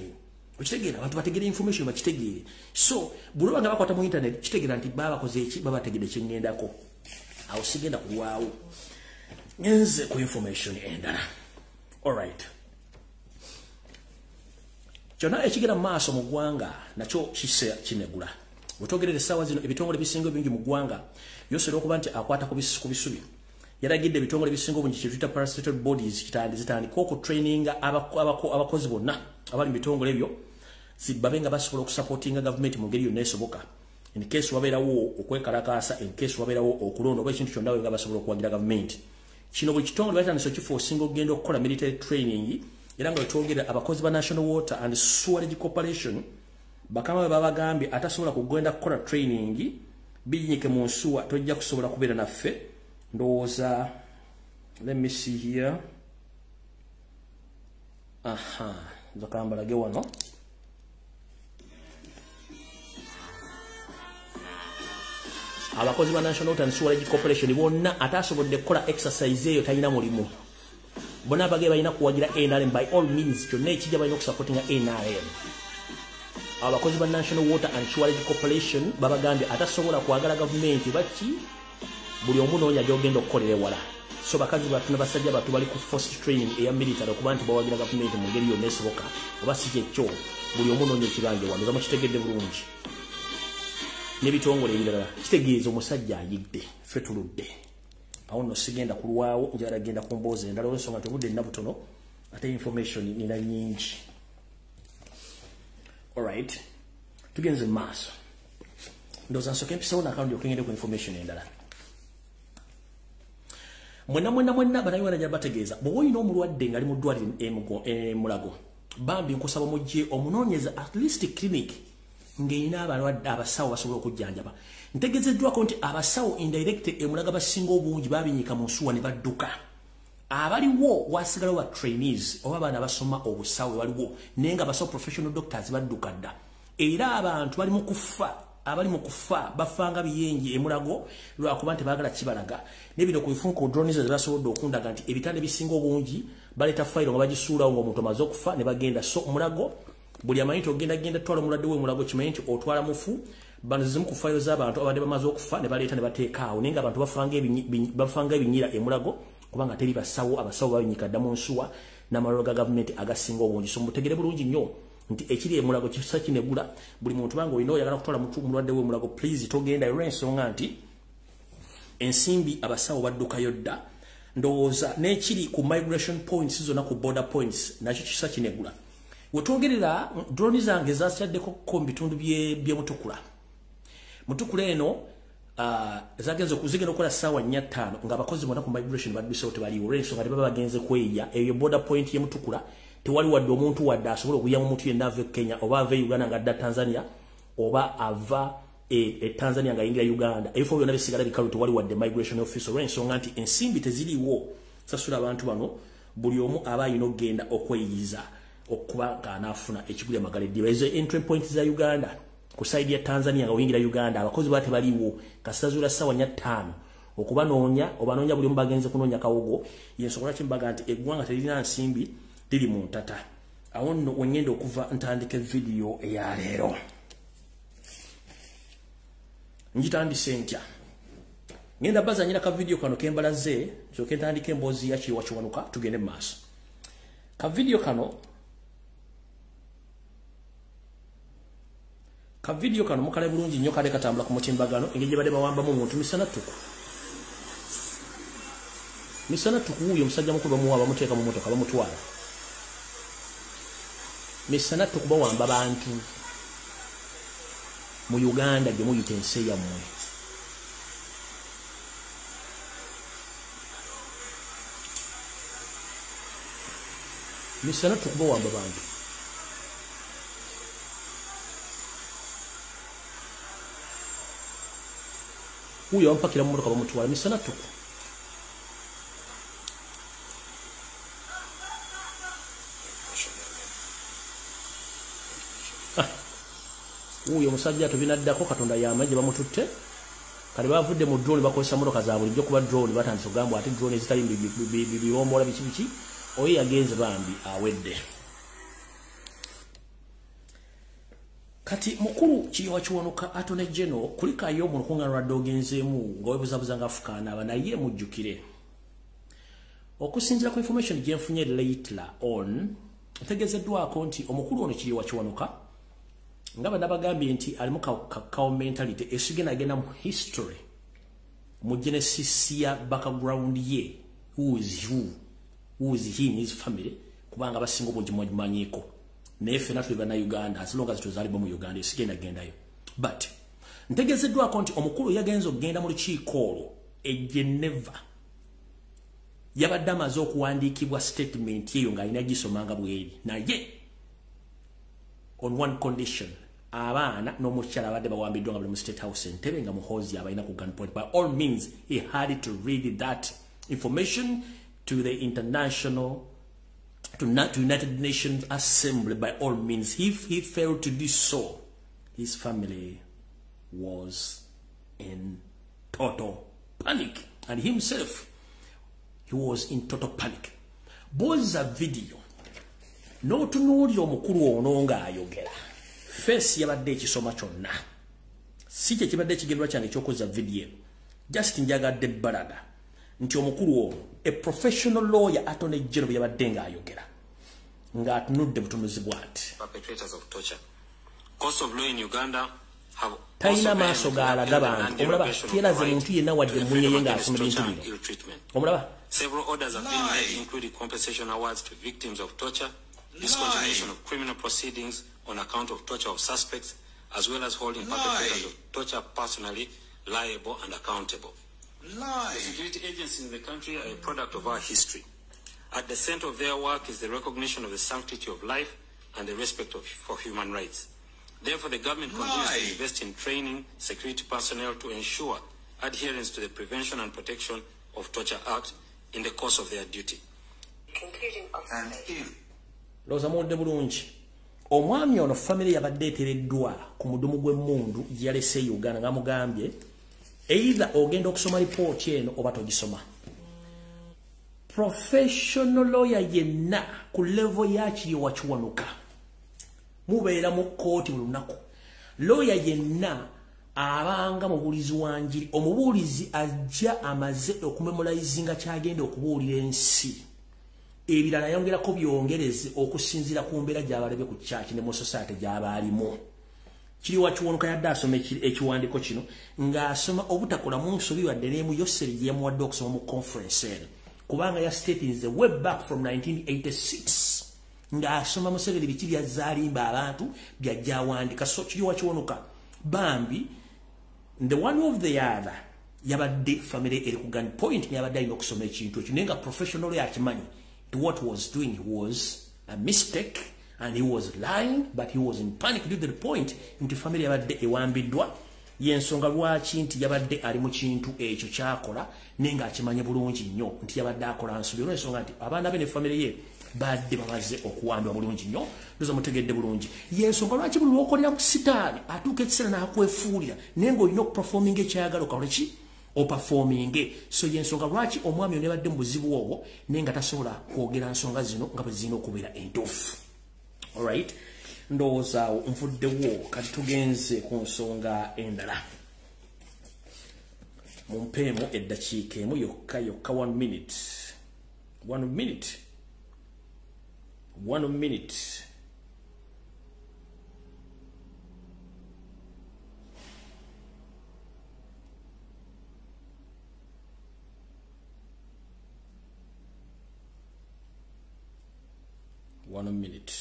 okitegera abantu bategere information bakitegeere so buloba nga bakwata mu internet kitegera nti baba koze eki baba tegede kingendako awo sigenda kulwawo ngenze ku information endala alright kyona ekigera maaso mu ggwanga nakyo kise kinegula butogerere sawa zino ebitongole bisingo bingi mu ggwanga yosero okuba nti akwata ku bisubi yaragidde ebitongole bisingo bungi kyetuyita parastatal bodies zitandika oku training abakozi bonna abali mu bitongole ebyo babenga basobola okusupportinga government mu ngeri yonna esoboka in case wabeerawo okwekalakaasa in case wabeerawo okulonda oba ekintu kyonna nga basobola okuwagira government kino buli kitongole batandise okifoosinga okugenda okukola military training era nga wetwogera abakozi ba National Water and Sewerage Corporation bakama bwe babagambye atasobola kugenda kukola training binyike mu nsuwa tojja kusobola kubeera naffe ndowooza let me see here nzokambalage wano abakozi ba National Water and Sewerage Corporation bonna atasobodde kukola exercise eyo talina mulimu bonna bage balina kuwagira NRM by all means kyonna ekijja balina okusupportinga NRM abakozi ba National Water and Sewerage Corporation babagambye atasobola kwagala government baki buli omu noonya gyogenda okukolera ewala so bakazi batu n'abasajja batu bali ku force training eya military okuba nti bawagira government mu ngeri yonna esoboka oba si kyekyo buli omu noonya ekibanja wano bamukitegedde bulungi n'ebitongole ebirala kitegeeza omusajja ayidde ffe tuludde awo nno sigenda kulwawo njala genda ku mboozi endala olw'ensonga nti obudde nnabutono ate information nina nyingi alright tugenze maaso ndowooza nsooka empisawo n'akawundi okengende ku information endala mwenna banayiwana gya bategeeza bw'oba olina omulwadde ng'ali mu ddwaliro Mulago bambi nkusaba mujje omunoonyeza at least clinic ng'erina abalwadde abasawo basobola okujjanjaba ntegeezeddwako nti abasawo indirect Mulago abasinga obungi babinyika mu nsuwa ne badduka abaliwo wasigalawo ba trainees oba abaana basoma obusawo waliwo naye nga abasawo professional doctors badduka dda era abantu bali mu kufa abali mu kufa bafanga biyengi Mulago lwakuba nti baagala kibalaga nebino ku bifunko drones ezabasobodde okundaga nti ebitande bisinga obungi baleta file nga bagisuulawo ng'omuntu amaze okufa ne bagenda so Mulago buli amanyi ogenda twala omulwadde we Mulago kimanyi nti otwala mufu bano zimu ku file z'abantu abadde bamaze okufa ne baleeta ne bateekaawo naye nga abantu bafanga ebinyira Mulago kubanga teri basawo abasawo babinyika dda mu nsuwa n'amalwaliro ga gavumenti agasinga obungi so mutegere bulungi nnyo nti ekiri Mulago kisa kinegula buli muntu banga olina oyagala kutwala mulwadde we Mulago please togenda olw'ensonga nti ensimbi abasawo baddukayo dda ndowooza n'ekiri ku migration points zonna ku border points nakyo kisa kinegula wetwogerera drone zange zasyaddeko mu bitundu bye Mutukula eno zagenze kuzigenda okola sawa 4:05 nga abakozi bonna ku migration badbise tebali orenso nga baba bagenze kweya eyo border point ye Mutukula tewali wadde omuntu wadde asobola okuya mu mutu yenna ave Kenya oba ave Uganda nga adda Tanzania oba ava Tanzania nga yingira Uganda ebifo byonna bisigala bikalu tewali wadde migration officer orenso nganti ensimbi teziriwo sasula abantu bano buli omu aba yino genda okweyiza okuba kanafuna ekigulya magale diba ezo entry points za Uganda ku side ya Tanzania nga oyingira Uganda abakozi bate baliwo kasazula sawa 5 okubanoonya obanoonya buli mbagenze kunoonya kawogo yensokola kimbaga nti eggwanga terina nsimbi liri mu ntata awo nno wengenda okuva ntandike video eya leero njitandise ntya ngenda bazanyira ka video kano kembalaze kyoke ntandike emboozi ya kiwakiwanuka tugende mu maaso ka video kano mukale bulungi nnyo kale katambula ku mutimbagano engeri bade bawamba mu muntu misana tuku uyo musajja mukulu bamuwa bamuteeka mu motoka bamutwala misana tuku bawamba bantu mu Uganda gye muyita ensi yammwe misana tuku bawamba bantu uyo ampakira mu motoka bamutwala misana tuku uyo musajja tubinaddako Katonda yamaje bamututte kale bavudde mu drone bakozesa motoka za bulijjo kuba drone batandise ogamba ati drone zitali bibombola biki oyo yagenze bambi awedde kati mukulu kiwakiwanuka Attorney General kulikayo mu lukungaana lwadde ogenzeemu ng'owebuzabuza nga afukaana aba naye mujjukire okusinziira ku information gye nfunye later on ntegezeddwako nti omukulu ono kiwakiwanuka nga banabagambye nti alimu kakao mentality esigena agenda mu history mu genesis ya background ye who is he in his family kubanga basinga obugimanyiko nefe natwe bana Uganda as long as tuzaliba mu Uganda esigena gendayo but ntegezeddwako nti omukulu yagenzo genda mu lukiiko Geneva yabadde amaze okuwandiikibwa statement yeyo nga alina gisomanga bweri naye on one condition abaana n'omukyala abadde bawambiddwa nga bali mu State House Entebbe nga muhozi abalina ku gunpoint. By all means he had to read that information to the United Nations Assembly. By all means, if he failed to do so, his family was in total panic, and himself, he was in total panic. Boza video no tunuulira omukulu ono nga ayogera face yabadde ekisoma kyonna si kye kibadde ekigendwa kyange ekyokoza video just njagadde balaga nti omukulu ono a professional lawyer Attorney General yabadde nga ayogera nga atunudde butunuzi bwati perpetrators of torture. Courts of law in Uganda have talina maaso gaalaga bantu omulaba tiyeraze muntu yenna wadde muyeye nga asoma bintu bino omulaba. Several orders have been made, including compensation awards to victims of torture, discontinuation of criminal proceedings on account of torture of suspects, as well as holding perpetrators of torture personally liable and accountable. The security agencies in the country are a product of our history. At the center of their work is the recognition of the sanctity of life and the respect for human rights. Therefore, the government continues to invest in training security personnel to ensure adherence to the Prevention and Protection of Torture Act in the course of their duty. Loza mwode bulungi. Omwami ono family yabadde etereddwa ku mudumu gw'emmundu yalese Uganda nga mugambye either ogenda okusoma report eno oba togisoma. Professional lawyer yenna ku level ya Kiwakiwanuka mubeera mu kooti buli lunaku. Lawyer yenna abanga mubuulizi wa njiri omubuulizi ajja amaze okumemorizinga kyagenda okubuulira ensi ebirala yongerako byongereze okusinzira ku mbeera gy'abalebe ku church ne mu society gy'abaalimu. Kiwakiwanuka yadde asoma ekiwandiiko kino ng'asoma obutakola mu nsobi wadde n'emu Yoseri gye yamuwadde okusoma mu conference eno kubanga ya statinze way back from 1986 ng'asoma Museveni biki byazaalimba abantu byajja awandika. So Kiwakiwanuka bambi the one of the other yabadde family eri ku gun point yabadde alina okusoma ekintu ekyo nenga professionally akimanyi what was doing was a mistake and he was lying, but he was in panic to the point nti family yabadde ewambiddwa yensonga lwaki nti yabadde ali mu kintu ekyo kyakola nenga akimanye bulungi nnyo nti yabadde akola nsubi olw'ensonga nti abaana be ne family ye badde bamaze okuwambibwa bulungi nnyo ndoza mutegedde bulungi yensonga lwaki buli lwokolera mu sitaani atuuka ekiseera n'akwefuulira nenga olina okuperforminga ekyayagala okola ki operforming so yensonga lwaki omwami ono yabadde mu buzibu obwo nenga tasobola kwogera nsonga zino nga bwe zirina okubeera entuufu. Alright, ndowooza nvuddewo kati tugenze ku nsonga endala. Mumpeemu eddakiika emu yokka 1 minute. 1 minute. 1 minute. One minute.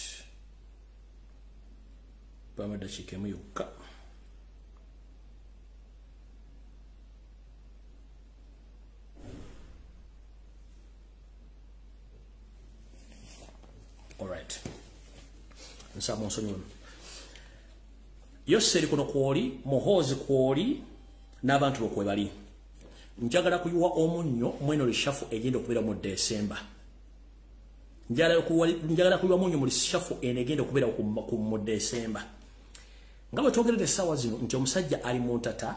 Pamada chikemu yuka. All right. Nsamo nsonyo. Yoseri kuno kwoli, mohozi kwoli, n'abantu bokwebali. Njagala kuyuwa omunnyo mweno lishafu egenda okubeera mu December. Njagala kuliwa munyo mu lishafu enegenda okubeera mu December. Nga bwe twogerera essaawa zino nti omusajja ali mu ntata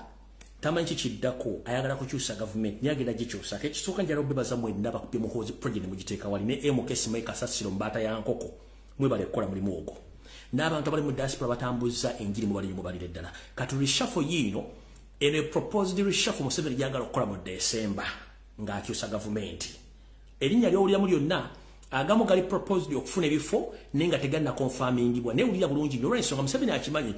tamanyi kiddako ayagala kukyusa government nyagenda gikyusa ekisooka njala obebaza mwenna bakupye muhoozi project mugiteeka wali ne MKS Mike Kasasiro mbaata ya nkoko mwebale kukola mulimu ogwo n'abantu abali mu diaspora batambuza enjiri mu balire ddala kati reshuffle yino ene proposed reshuffle Museveni gyagala okukola mu December ng'akyusa government erinnya ly'owulira mu lyonna agamu gali proposed okufuna ebifo nenga teganna confirmingibwa ne ulira bulungi nnyo olw'ensonga Museveni akimanyi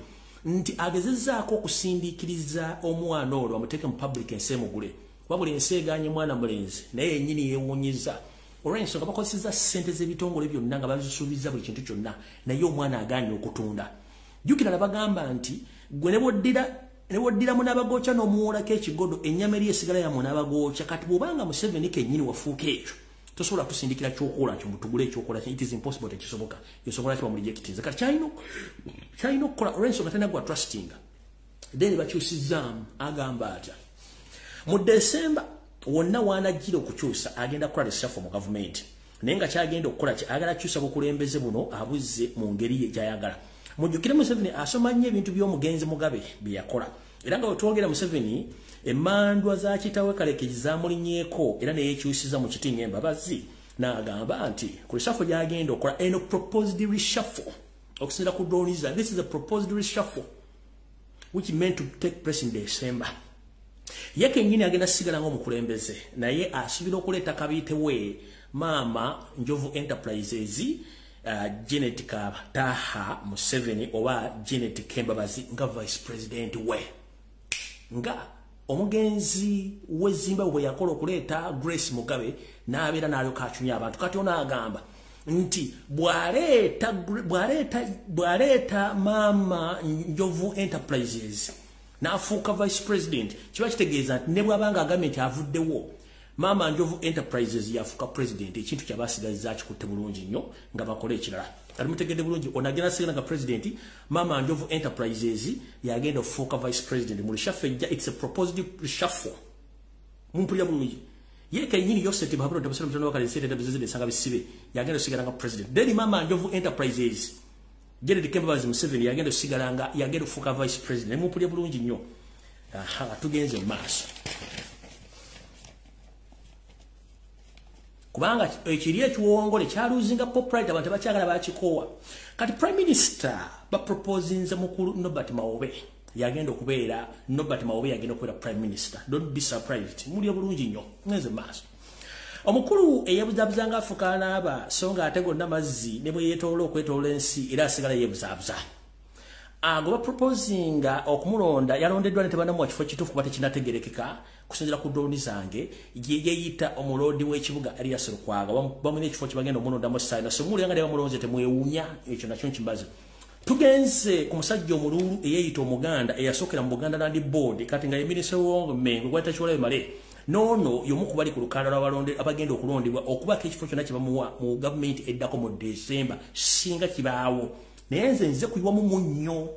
nti agezezzaako okusindiikiriza omwana olwo amuteeke mu public ensi emugule wabula ensi eganye mwana mulenzi naye yennyini yeewuunyiza olw'ensonga bakozesezza ssente z'ebitongole byonna nga bazisuubiza buli kintu kyonna naye omwana agaanye okutunda jjukira bagamba nti gwe ne woddira munabagooca n'omuwolako ekigodo ennyama eri esigala ya munabagooca kati bw'obanga Museveni kennyini wafuuka ekyo tosobola kusindikira kyokola kyo mutugule ekyokola it is impossible tekisoboka yosobola kiba muri jekitiza kati kyayino okukola olw'ensonga tena gwa trusting then bakyusizaamu agamba atya mu December wonna waanagira okukyusa agenda kukola reshuffle mu government naye nga kyagenda okukola agala kyusa bukulembeze buno abuze mu ngeri ye gyayagala mujjukire Museveni asoma nnyo ebintu by'omugenzi Mugabe bye yakola era nga wetwogera Museveni emandwa za kitawe kalekezi zamulinyeeko era ne yekyusiza mu kiti ng'embabazi n'agamba nti ku reshuffle gyagenda okukola eno proposed reshuffle okusinziira ku Doniza this is a proposed reshuffle which meant to take place in December ye kennyini agenda sigala ng'omukulembeze naye asuubira okuleeta kabiite we maama Njovu Enterprises Janet Kataha Museveni oba Janet Kembabazi nga vice president we nga omugenzi we Zimbabwe yakola okuleeta Grace Mugabe n'abeera n'alyoka acunya abantu kati ono agamba nti bw'aleeta maama Njovu Enterprises n'afuuka vice president kiba kitegeeza nti ne bw'abanga agambye nti avuddewo maama Njovu Enterprises yafuuka president ekintu kyabasigaza kikutte bulungi nnyo nga bakola ekirala kati mutegedde bulungi onagenda sigala nga president maama Njovu Enterprises yagenda okufuuka vice president mu reshuffle ejja it's a proposed reshuffle mumpulira bulungi ye kennyini Yoseti Bahabura Ndabasira mutano wakale nsete ndabizeze desanga bisibe yagenda osigala nga president then maama Njovu Enterprises Janet Kembabazi Museveni yagenda osigala nga yagenda okufuuka vice president mumpulira bulungi nnyo tugenze mu maaso kubanga ekiri ekiwongole kyaluzinga popularity abantu bakyagala bakikowa kati prime minister baproposinze mukulu Nobert Mawobe yagenda okubeera prime minister don't be surprised muli bulungi nnyo ngenze maaso omukulu eyabuzabuzanga afuka n'aba so nga ate gonna mazzi ne bwe yeetoola okwetoola ensi era asigala yeebuzabuza ago baproposinga okumulonda yalondeddwa ne tebanamuwa kifo kituufu kuba tekinategerekeka kusinziira ku droni zange yeyita omulodi w'ekibuga Elias Lukwaga bamulina ekifo kibagenda omulondamu Saina so mulya nga ne bamulonze temwewuunya ekyo nakyo nkimbaze tugenze ku musajja omululu eyeyita omuganda eyasokera mu Buganda Land Board kati nga minister wongo mengo kwata chwala male nono yomu kubali ku lukanda lw'abalonde abagenda okulondebwa okubaka ekifo kyonna kibamuwa mu government eddako mu December singa kibaawo naye nze kuyiwa mu munnyo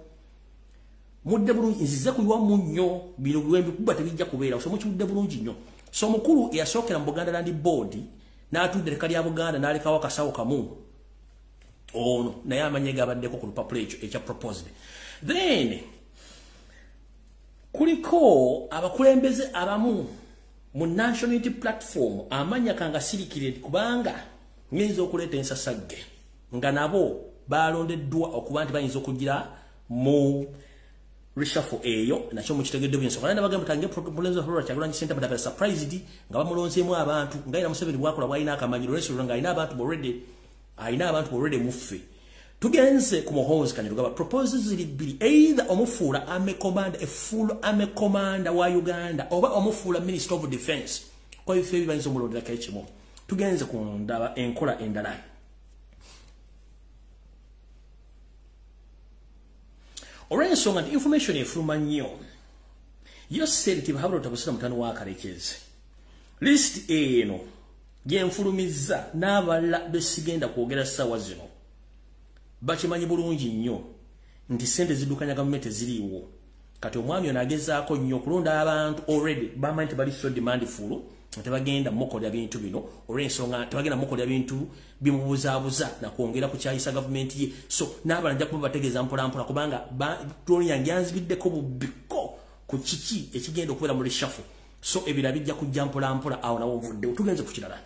mudde bulungi nzize kuyiwa mu nnyo biro bwembi kuba tebijja kubeera so mukidde bulungi nnyo so mukulu eyasokera mu Buganda Land Board n'atudde leka lya Buganda n'alekawo akasawo kamu ono naye amanye gabaddeko ku lupapula ekya proposed then kuliko abakulembeze abamu mu National Unity Platform amanya kanga sirikire kubanga ngenzo okuleeta ensasagge nga nabo balondeddwa okuba nti bayinza okugira mu reshuffle eyo nakyo mukitegedde byensonga nanda bagamba tange problems of rural Kyagulanyi center but surprised nga bamulonzeemu abantu nga ira Museveni bwakola bwalina akamanyiro resho nga ina abantu already muffe tugenze ku muhonzi Kanyarugaba proposals ziri bbiri either omufuula army command a full army commander wa Uganda oba omufuula minister of defense kwa ife bibanyizo mulondera kaichimo tugenze ku ndaba enkola endala olw'ensonga nti information efuluma nnyo yo seriti bahabula otabusira mutano wa Kalekezi list eno gyenfulumiza n'abalala besigenda kwogera ssaawa zino bakimanyi bulungi nnyo nti sente ziddukanya gavumenti ziriiwo kati omwami ono agezaako nnyo okulonda abantu already bamanyi nti bali so demandful tebagenda mukolera bintu bino olw'ensonga tebagenda mukolera bintu bimubuzaabuza nakwongera ku kyayisa gavumenti ye so n'abalala nja kuba bategeeza mpolampola kubanga toni yange yanzibiddeko bubbiko ku kiki ekigenda okubeera mu reshuffle so ebira bijja kujja mpolampola awo nawo ovuddewo tugenze ku kirala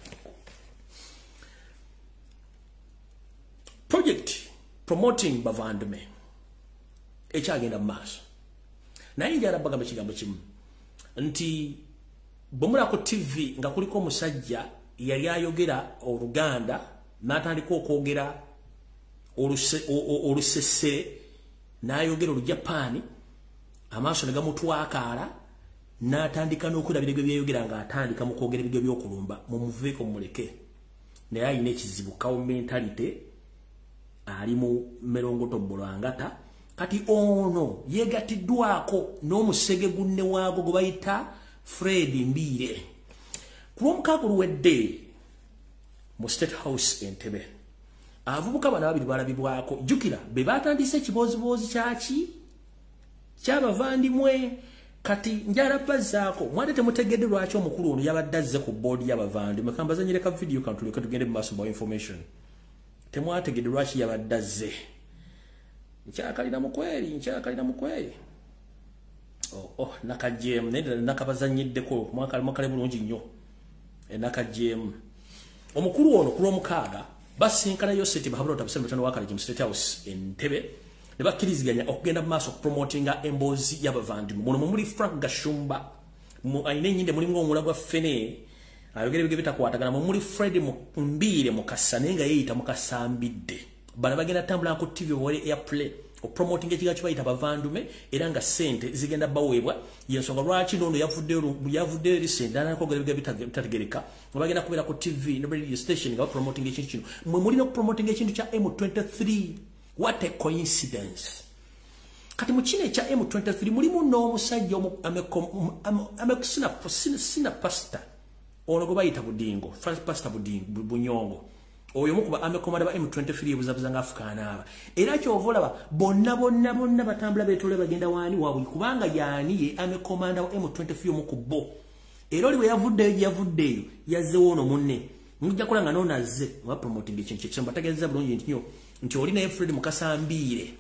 project promoting Bavandume ekyagenda mu maaso naye njala bagamba ekigambo kimu nti bomula ku TV nga kuliko omusajja yali ayogera Oluganda n'atandika okwogera olusesere n'ayogera Olujapani amaaso ne gamutwakaala n'atandika n'okulabira ebyo byeyogera ng'atandika mu kwogera ebyo by'okulumba mumuveeko muleke naye alina ekizibu kawo mentality ali mu merongoto bolangata kati ono yegatiddwako n'omusege gunne waago gwe bayita Fred Mbire kulomukaaga luwedde mu State House Entebbe abavubuka bano babiri balabibwako jjukira be batandise ekiboozibozi kyaki ky'abavandimwe kati njala bazzaako mwate temutegedde lwaki omukulu ono yabadde azze ku boodi y'abavandimwe kambazanyireka video kantuleke tugende mu maaso ba information temwategedde lwaki yabadde azze nkyakalina mukweri NAKACWA nende nakabazanyiddeko mwakale bulungi nnyo NAKACWA omukulu ono kulw'omukaaga basinkana Yoseti bahabula otabusira mutano wa Kalekezi mu State House Entebbe ne bakkiriziganya okugenda mu maaso promotinga emboozi y'abavandimwe muno muli Frank Gashumba ayina ennyinde mulimu omulagwa ffene ayogera ebige bitakwatagana muli Fred Mbire Mukasa naye nga yeeyita Mukasambidde bana bagenda tambula ku TV wali airplay promoting ekiga kibayita Bavandume era nga sente zigenda baweebwa yensonga lwaki nono yavudde recent anakogera ebige bitategereka bagenda kubeera ku TV ne radio station nga promoting ekintu kino mwe mulina promoting ekintu kya M23 what a coincidence kati mu kino ekya M23 mulimu n'omusajja sina pasta ono gwe bayita Budingo Francis Pastor Budingo Bunyongo oyo mukuba amekomanda ba M23 ebuzabuza nga Afukana aba era kyovolaba bonna batambula betole bagenda wani wabwe kubanga yani ye amekomanda wa M23 omukubbo era oli bwe yavuddeyo yazze wono munne mujja kulanga nonaze wa promoting ekintu kyamba tagenza bulungi ntyo nti oli naye Fred Mukasambire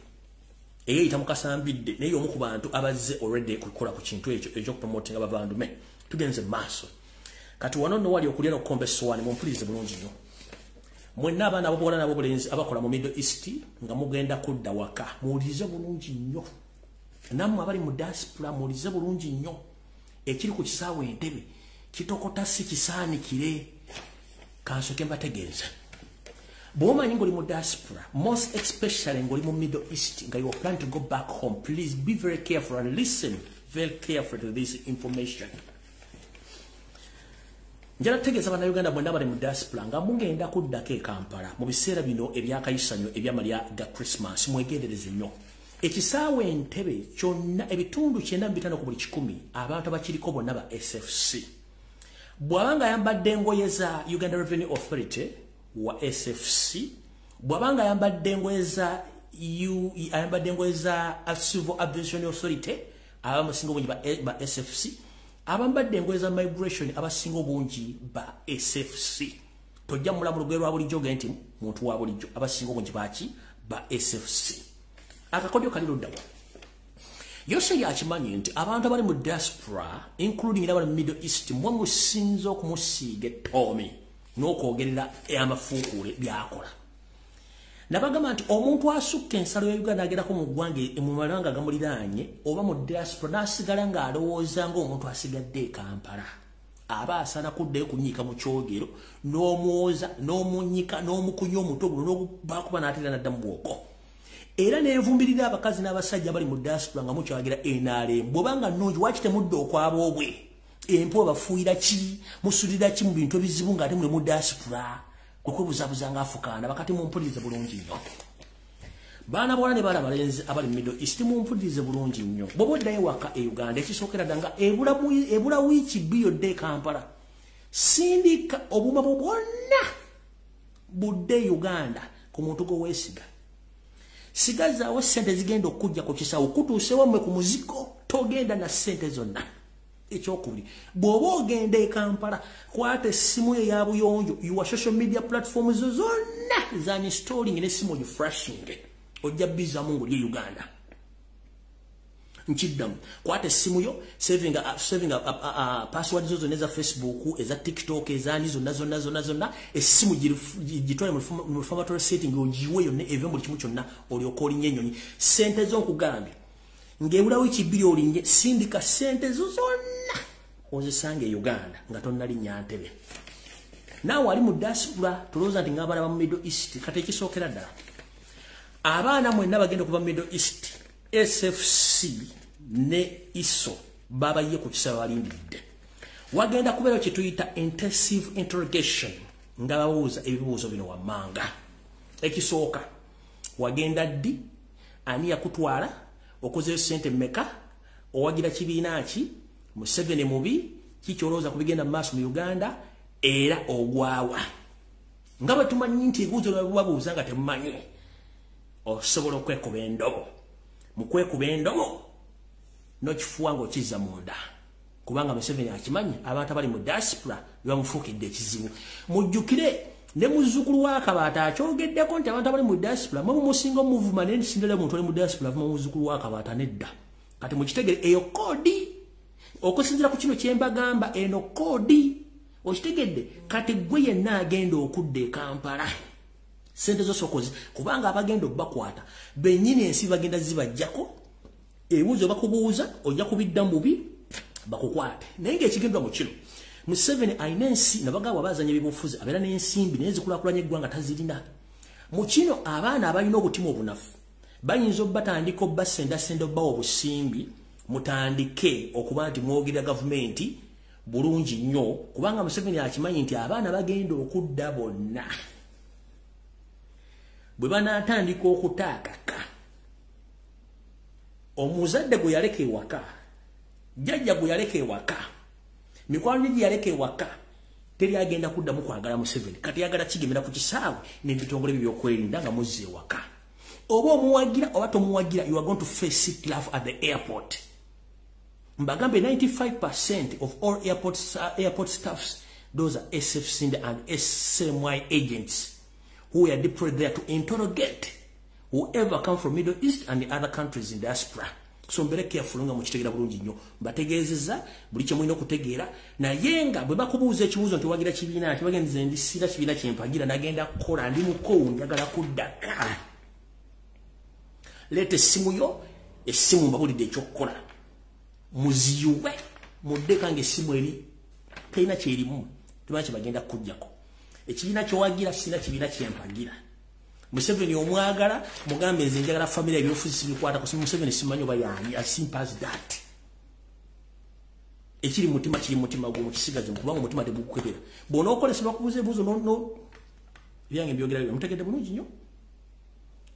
eyita Mukasambidde naye omu ku bantu abazze already kukola ku kintu ekyo promoting Abavandume tugenze maaso kati wano no wali okulira okombe swani mumpulize bulungi nnyo mwenna abaana abobola nabo bulenzi abakola mu Middle East nga mugenda kudda waka muwulize bulungi nnyo nammwe abali mu diaspora muwulize bulungi nnyo ekiri ku kisaawe Entebbe kitokota si kisaanikire kansoke mbategeeza bw'omanyi ng'oli mu diaspora most especially ng'oli mu Middle East nga you are planning to go back home please be very careful and listen very carefully to this information njala tegeza bana Uganda bonna bali mu diaspora nga mugenda kuddako e Kampala mu biseera bino ebyakayisanyo ebyamalya ga Christmas mwegendereze nnyo ekisaawe Entebbe kyonna ebitundu 95 ku buli 100 abantu abakiriko bonna ba SFC bwabanga yambadde engoye za Uganda Revenue Authority wa SFC bwabanga yambadde engoye za Civil Aviation Authority abamusinga obungi ba SFC abambadde engoye za migration abasinga obungi ba SFC tojja mulamu lugero lwa bulijjo genti muntu wa bulijjo abasinga obungi baki ba SFC akakodyo kali luddawa yose yakimanyi nti abantu abali mu diaspora including abali mu Middle East mwe musinzo okumusiiga ettoome n'okwogerera amafuukule byakola nabagamba nti omuntu asukka ensalo ya Uganda agerako mu ggwange mu malanga gamuliraanye oba mu diaspora n'asigala ng'alowooza ng'omuntu asigadde e Kampala aba asana kuddayo kunyiika mu kyogero n'omwoza n'omunyika n'omukunya omutwe guno n'okubakuba n'ateera n'addamu bwoko era nevumbirira abakazi n'abasajja bali mu diaspora nga mukyagira NRM bw'obanga nnungi waki temudde okwaba obwe empo bafuuyira ki musulira ki mu bintu ebizibu ng'ate muli mu diaspora kwebuzabuza ng'afukaana bakati mumpulirize bulungi nnyo baana bawala ne baana balenzi abali mu Middle East mumpulirize bulungi nnyo bw'oba oddayo waka e Uganda ekisookera ddanga ebula wiiki bbiri e Kampala sindika obuma bwonna budde Uganda ku muntu gwe weesiga sigazaawo ssente zigenda okujja ku kisawo kutuusewo mmwe ku muziko togenda na ssente zonna ekyokubiri bw'oba ogenda e Kampala kwata essimu yo eya buyonjo your social media platforms zonna zaninstalling n'essimu ogifrashing ojja bizamu ng'oli e Uganda nkiddamu kwata essimu yo saving password zo zonna eza Facebook eza TikTok ezaani zonna essimu gitwale mu reformatory setting ogiwe yonna eve buli kimu kyonna olyoka olinnya ennyonyi ssente zo nkugambye ng'ebula wiiki bbiri olinnye sindika ssente zo zonna ozisange e Uganda nga tonnalinnya Ntebbe naawe ali mu diaspora tolowooza nti ng'abaana ba mu Middle East kati ekisookera ddala abaana mwenna bagenda okuva mu Middle East SFC ne ISO baba ye ku kisaba balindiridde wagenda kubeera kye tuyita intensive interrogation nga babuuza ebibuuzo bino wammanga ekisooka wagenda ddi ani yakutwala okozeyo ssente mmeka owagira kibiina ki Museveni mubi kikyolowooza ku bigenda mu maaso mu Uganda era ogwawa nga bwe tumanyi nti ebibuuzo babuuza nga temumanyi osobola okwekuba endobo mu kwekuba endobo n'okifuwa ng'okizza munda kubanga Museveni akimanyi abantu abali mu diaspora bamufuukidde ekizibu mujjukire ne muzzukulu wa Kabaata akyogeddeko nti abantu abali mu diaspora mwe mumusinga omuvuma naye nisindala omuntu ali mu diaspora avuma muzzukulu wa Kabaata nedda kati mukitegere eyo koodi okusinzira ku kino kye mbagamba eno koodi okitegedde kati gwe yenna agenda okudda e Kampala sente zo sokozi kubanga abagenda bakwata bennyini ensi bagenda zibajjako ebibuuzo bakubuuza ojja kubiddamu bubi bakukwate naye ng'ekigendwa mu kino Museveni ayina ensi nabagaba bazanya ebibufuzi abeera n'ensimbi naye zikulaakulanya eggwanga tazirina mu kino abaana abalina obutima obunafu bayinza obbatandika obbasendasenda obbawa obusimbi mutandike okuba nti mwogerera gavumenti bulungi nnyo kubanga Museveni akimanyi nti abaana bagenda okudda bonna bwe banaatandika okutaakaka omuzadde gwe yaleka ewaka jjajja gwe yaleka ewaka mikwano gye yaleka ewaka teri agenda kuddamu kwagala Museveni kati yagala kigemera ku kisaawe n'ebitongole by'ebyokwerinda nga muzze ewaka oba omuwagira oba tomuwagira you are going to face it life at the airport mbagambe 95% of all airport staffs those are SFC and SMY agents who are deployed there to interrogate whoever come from Middle East and the other countries in diaspora. So mbere careful nga mukitegera bulungi nnyo mbategeezeza buli kye mulina okutegeera naye nga bwe bakubuuza ekibuuzo nti wagira kibiina kibagenze ndisira kibiina kyempagira nagenda kukola ndi mukowu njagala kuddaka leeta essimu yo essimu mbabulidde ekyokukola muziyuwe muddeka ng'essimu eri terina kyerimu temanyi kyebagenda kukuggyako ekibiina kyowagira sina kibiina kyempagira Museveni omwagala mugambe nze njagala family ebyofuzi bikwata ku Museveni simanyi oba yani as simple as that ekiri mutima kiri mutima gwo mukisigaje kubanga mutima tebukukebera bona okolesebwa kubuze buzo no byange byogera mutegede bulungi nnyo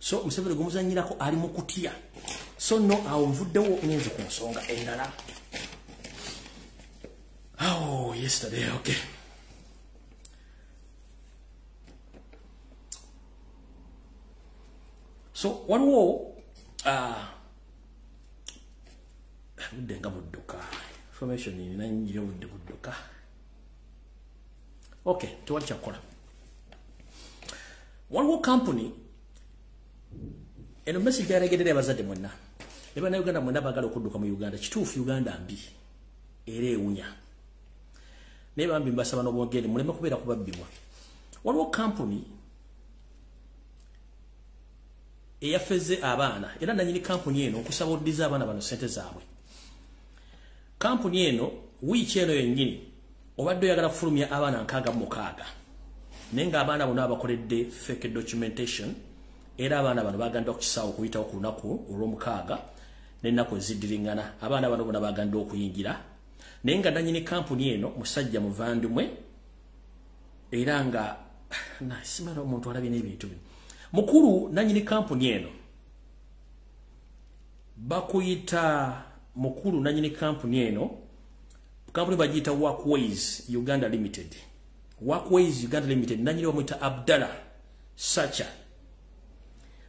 so Museveni gumuzanyirako ali mu kutya so no awo nvuddewo ngenze ku nsonga endala yesterday okay so waliwo buddenga budduka information nina njire budduka okay tewali kyakola waliwo company eno message yaregedde abazadde mwenna eba na Uganda mwenna bagala okudduka mu Uganda kituufu Uganda mbi era ewunya neba mbi mbasaba n'obwogere muleme kubeera kubabbibwa waliwo company eyafeze abaana era nanyini company eno okusaba oddiza abaana bano sente zaabwe company eno wiiki eno yennyini obadde oyagala kufulumya abaana 66 naye nga abaana bonna abakoledde fake documentation era abaana bano baganda okukisaawo okuyitawo ku lunaku olw'omukaaga n'ennaku eziddiringana abaana bano bonna baganda okuyingira naye nga nanyini company eno musajja muvandimwe era nga simala omuntu alabye n'ebintu bino mukulu nanyini company eno bakuyita mukulu nanyini company eno company bagiyita Workways Uganda Limited Workways Uganda Limited nanyini bamuyita Abdallah Sacha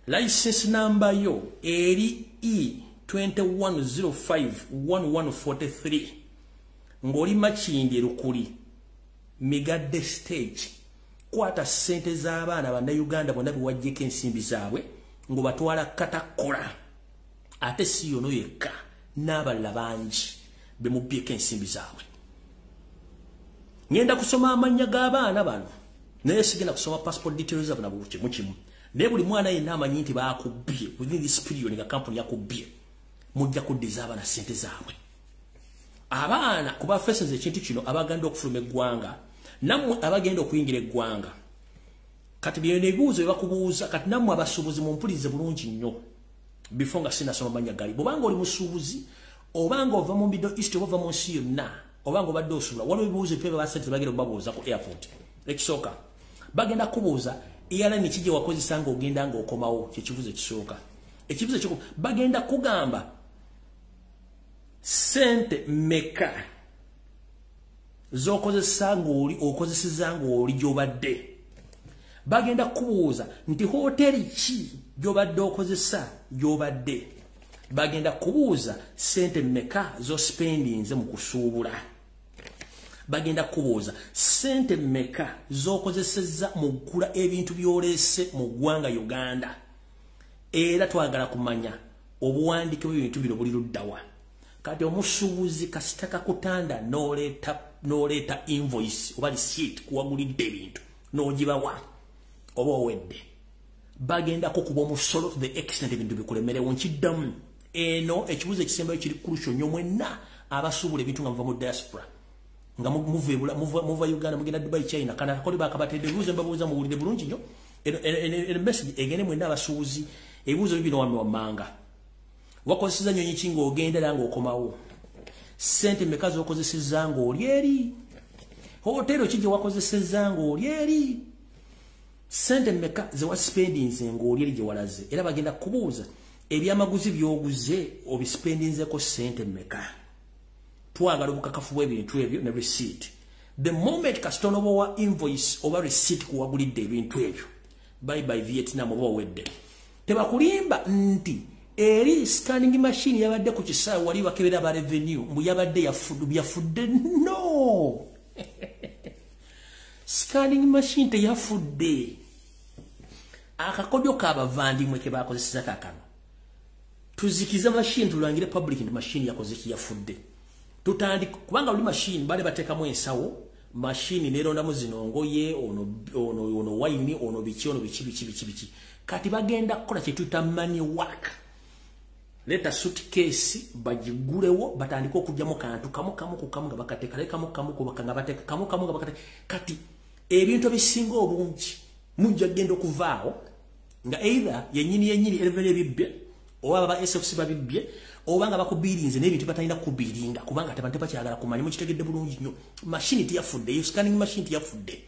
license number yo eri E21051143 ngoli machindi lukuli migadde stage kwata sente z'abaana banda Uganda bonna biwajjeko ensimbi zaabwe ngo batwala katakola ate si yono yekka n'abalala bangi bemubyeko ensimbi zaabwe ngenda kusoma amanya g'abaana bano naye sigenda kusoma passport details zaabwe nabo kimu naye buli mwana yenna amanyi nti bakubbye within this period nga company yakubbye mujja kuddiza abaana sente zaabwe abaana kuba faces ekintu kino abaganda okufuluma eggwanga nammwe abagenda okuyingira eggwanga kati byene ebibuuzo byebakubuuza kati nammwe abasuubuzi mumpulize bulungi nnyo before nga sinasoma manya gali bwobanga oli musuubuzi obanga ova mu Middle East oba ova mu nsi yonna obanga obadde osuula waliwo ebibuuzo ebyo basente bagenda okubabuuza ku airport ekisooka bagenda kubuuza airline kije wakozesa nga ogenda nga okomawo kyekibuuzo ekisooka ekibuuzo ekyo bagenda kugamba sente meka zokozesa ngoli okozeseza ngoli gyobadde bagenda kubuuza nti hoteli ki gyobadde okozesa gyobadde bagenda kubuuza sente meka zo spendinze mu kusuubula bagenda kubuuza sente meka zokozeseza mu kugula ebintu byolese mu ggwanga Uganda era twagala kumanya obuwandiike bw'ebintu bino buli luddawa kati omusuubuzi kasitaka kutanda n'oleeta invoice oba receipt kuwagulidde ebintu n'ogibawa oba owedde bagenda kukuba omusolo to the extent ebintu bikulemerewo nkiddamu eno ekibuuzo ekisembayo kiri crucial nnyo mwenna abasuubula ebintu nga muva mu diaspora nga muva Uganda mugenda Dubai China kana koli bakabatedde ebibuuzo mbabuuza muwulire bulungi nnyo eno message egende mwenna abasuubuzi ebibuuzo bibino wammanga wakozeseza nyonyi ki ng'ogenda era ng'okomawo sente meka z'okozeseza ng'oli eri hotelo ki gye wakozeseza ng'oli eri sente meka ze waspendinze ng'oli eri gye walaze era bagenda kubuuza ebyamaguzi by'oguze obispendinzeko sente meka twagala obukakafu bw'ebintu ebyo ne receipt the moment kasitona oba wa invoice oba receipt kuwagulidde ebintu ebyo bye Vietnam oba owedde tebakulimba nti eri scanning machine yabadde ku kisaawe wali bakebera ba revenue mbu yabadde yafudde no scanning machine teyafudde akakodyo kabavandimwe ke bakozeseza kakano tuzikiza machine tulangire public nti machine yakozeki yafudde tutandika kubanga buli machine bale batekamu ensawo machine nerondamu zinongoye ono wine ono biki kati bagenda kukola kye tuta money work leta suitcase bagigulewo batandika okujjamu kantu kamu nga bakateka kamu nga bateka kamu nga bakateka kati ebintu bisinga obungi mujja genda okuvaawo nga either yenyini elevele bibye oba ba SFC babibye obanga bakubirinze n'ebintu batalina kubiringa kubanga tebantu bakyagala kumanya mukitegedde bulungi nnyo machine tiyafudde yo scanning machine tiyafudde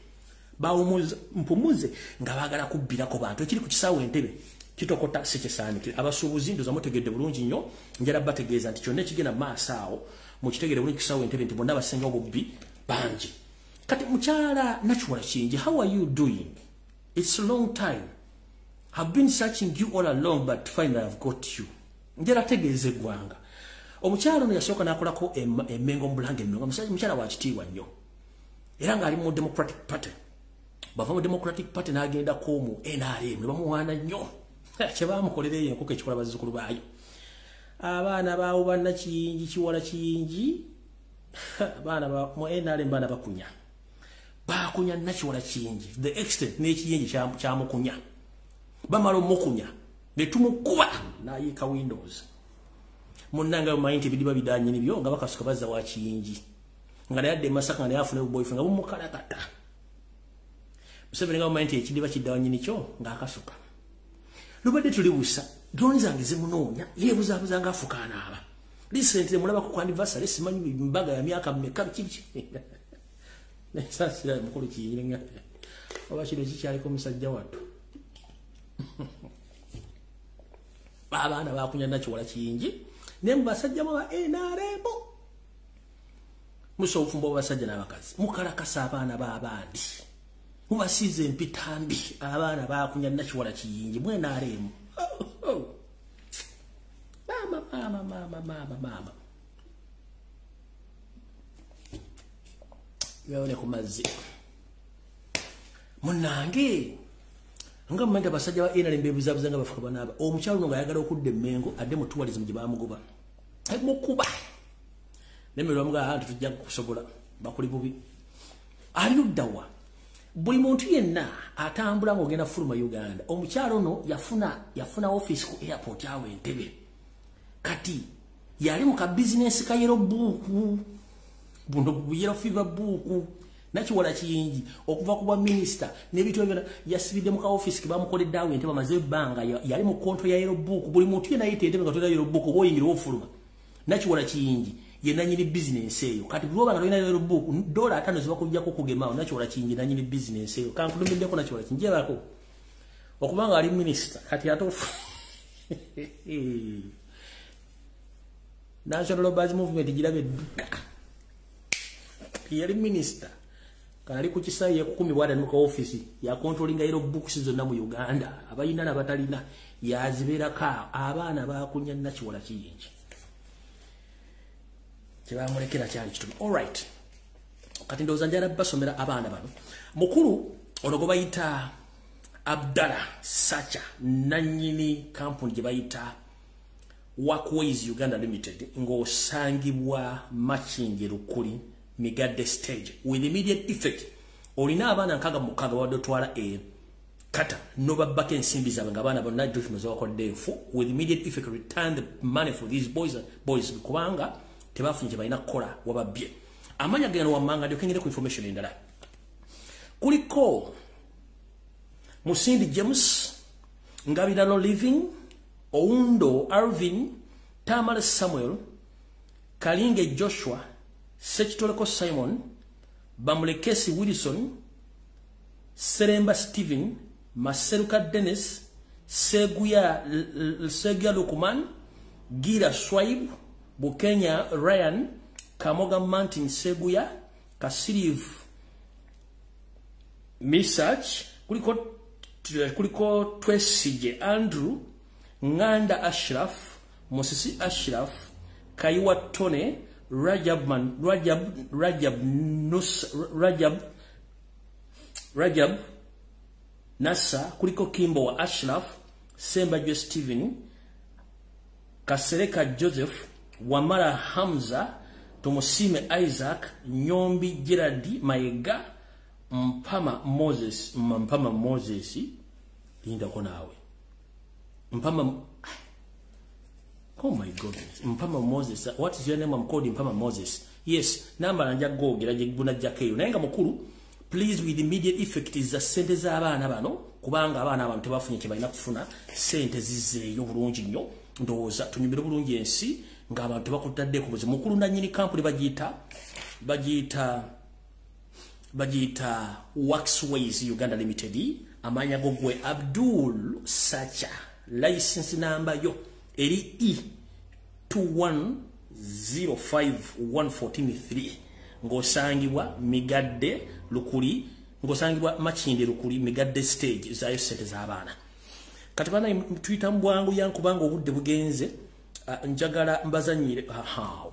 bawo mpumuze nga bagala kubirako bantu ekiri ku kisaawe Entebbe kitokota sekisanikire abasuubuzi ndoza mutegedde bulungi nnyo njala bategeeza nti kyonna ekigenda maaso awo mukitegedde bulungi kisaawe Entebbe nti bonna basenga obubbi bangi kati mukyala NAKACWA Kingi, how are you doing? It's a long time. I've been searching you all along, but finally I've got you. Njala tegeeze gwanga. Omukyala ono yasooka n'akolako emmengo mubulange emmengo. Mukyala wa kitiibwa nnyo. Era ng'ali mu Democratic Party. Bava mu Democratic Party n'agenda mu NRM ne bamuwaana nnyo. Kye baamukolera eyo enkoko ekikola bazzukulu baayo. Abaana baawo banna Kingi Kiwala Kingi. Abaana mu NRM baana bakunya. Bakunya NAKACWA Kingi. The extent n'ekiyingi kyamukunya. Bamalo mukunya betumukuba nayika Windows munanga mayinti bidiba bidanyi nibyo nga bakasuka bazza wa Kingi nga yadde Masaka nga yafuna boyfriend nga bumukala kata Museveni nga mayinti ekidiba kidanyi nicho nga akasuka lubadde tulibusa drone zange zimunonya yebuza buzanga afukana aba recently mulaba ku anniversary simanyi mbaga ya myaka mmeka kibi nesasira mukulu kiyirenga obashiro kikyali ko musajja watu Babana bakunya NAKACWA Kingi nemba basajja ba NRM muso ufumbo basajja n'abakazi mukalakasa abaana babandi mubasize empitambi abaana bakunya NAKACWA Kingi mu NRM mama yone kumazi munange nga mmenda basajja ba NRM bebuzabuza nga bafuka banaba omukyalo nga yagala okudde Mengo adde mutuwalize mu gibamugoba mukuba nemerwa mga hantu tujja kusobola bakuli bubi aluddawa buli muntu yenna atambula ng'ogenda fuluma Uganda omukyalo no yafuna office ku airport awe Entebbe kati yali mu ka business ka yellow book buno yellow fever book NAKACWA Kingi okuva ku bwa minister n'ebitu ebyo yasibidde mu ka office kibamukoledde awo Entebbe amaze ebbanga yali mu konto ya yellow book buli muntu yenna ayite Entebbe nga tola yellow book oba oyingira ofuluma NAKACWA Kingi yenna nyini business eyo kati bwoba nga tolina yellow book $5 zibakujjako kugemaawo NAKACWA Kingi nannyini business eyo kankulumiddeko NAKACWA Kingi yebako okubanga ali minister kati atofu National Labour Movement girabe edduka yali minister kanali ku kisayi yakukumibwa mu ka office ya controlling yellow books zonna mu Uganda abayina nabatalina yaziberaka abaana bakunya NAKACWA Kingi kyebamulekera kyali kitume. All right, kati ndoza njala basomera abaana bano mukulu ono bayita Abdalla Sacha nanyini company gye bayita Workways Uganda Limited ng'osangibwa Makindye Lukuli Migadde stage with immediate effect olina abaana nkaga mukaga wadotwala kata no babbako ensimbi zaabwe nga abaana bonna documents bakoddeefu with immediate effect return the money for these boys kubanga tebafunye kye balina kukola wababbye amanya gano wammanga lyokengere ku information endala kuliko Musindi James Ngabirano Living Oundo Arvin Tamale Samuel Kalinge Joshua Sekitoleko Simon Bamulekesi Wilson Seremba Steven Maseruka Dennis Seguya Lukuman Gira Swaib Bukenya Ryan Kamoga Mountain Seguya Kasiriv Misach kuliko Twesije Andrew Nganda Ashraf Mosisi Ashraf Kaiwa Tone Rajab Nasa kuliko Kimbo wa Ashraf Sembajwe Steven Kasereka Joseph Wamara Hamza Tomusime Isaac Nyombi Gerardi Maega Mpama Moses linda konawe Mpama. Oh my goodness. Mpama Moses. What is your name? I'm called Mpama Moses. Yes. Namba nanja go gira jibuna jakeyo. Naenga mukuru. Please with immediate effect is the sente za abana bano kubanga abaana abantu tebafunye kye balina kufuna sente zizzeeyo bulungi nnyo ndowooza tunyumire bulungi ensi ng'abantu bakutadde ku buzibu mukulu nannyini kampuni bagiyita Waxways Uganda Limited amanya go gwe Abdul Sacha license number yo eri E2105143 ngosangibwa migadde lukuli ngosangibwa machinde lukuli migadde stage zayo sente z'abaana kati bana Twitter mbwangu yankubanga obudde bugenze njagala mbazanyire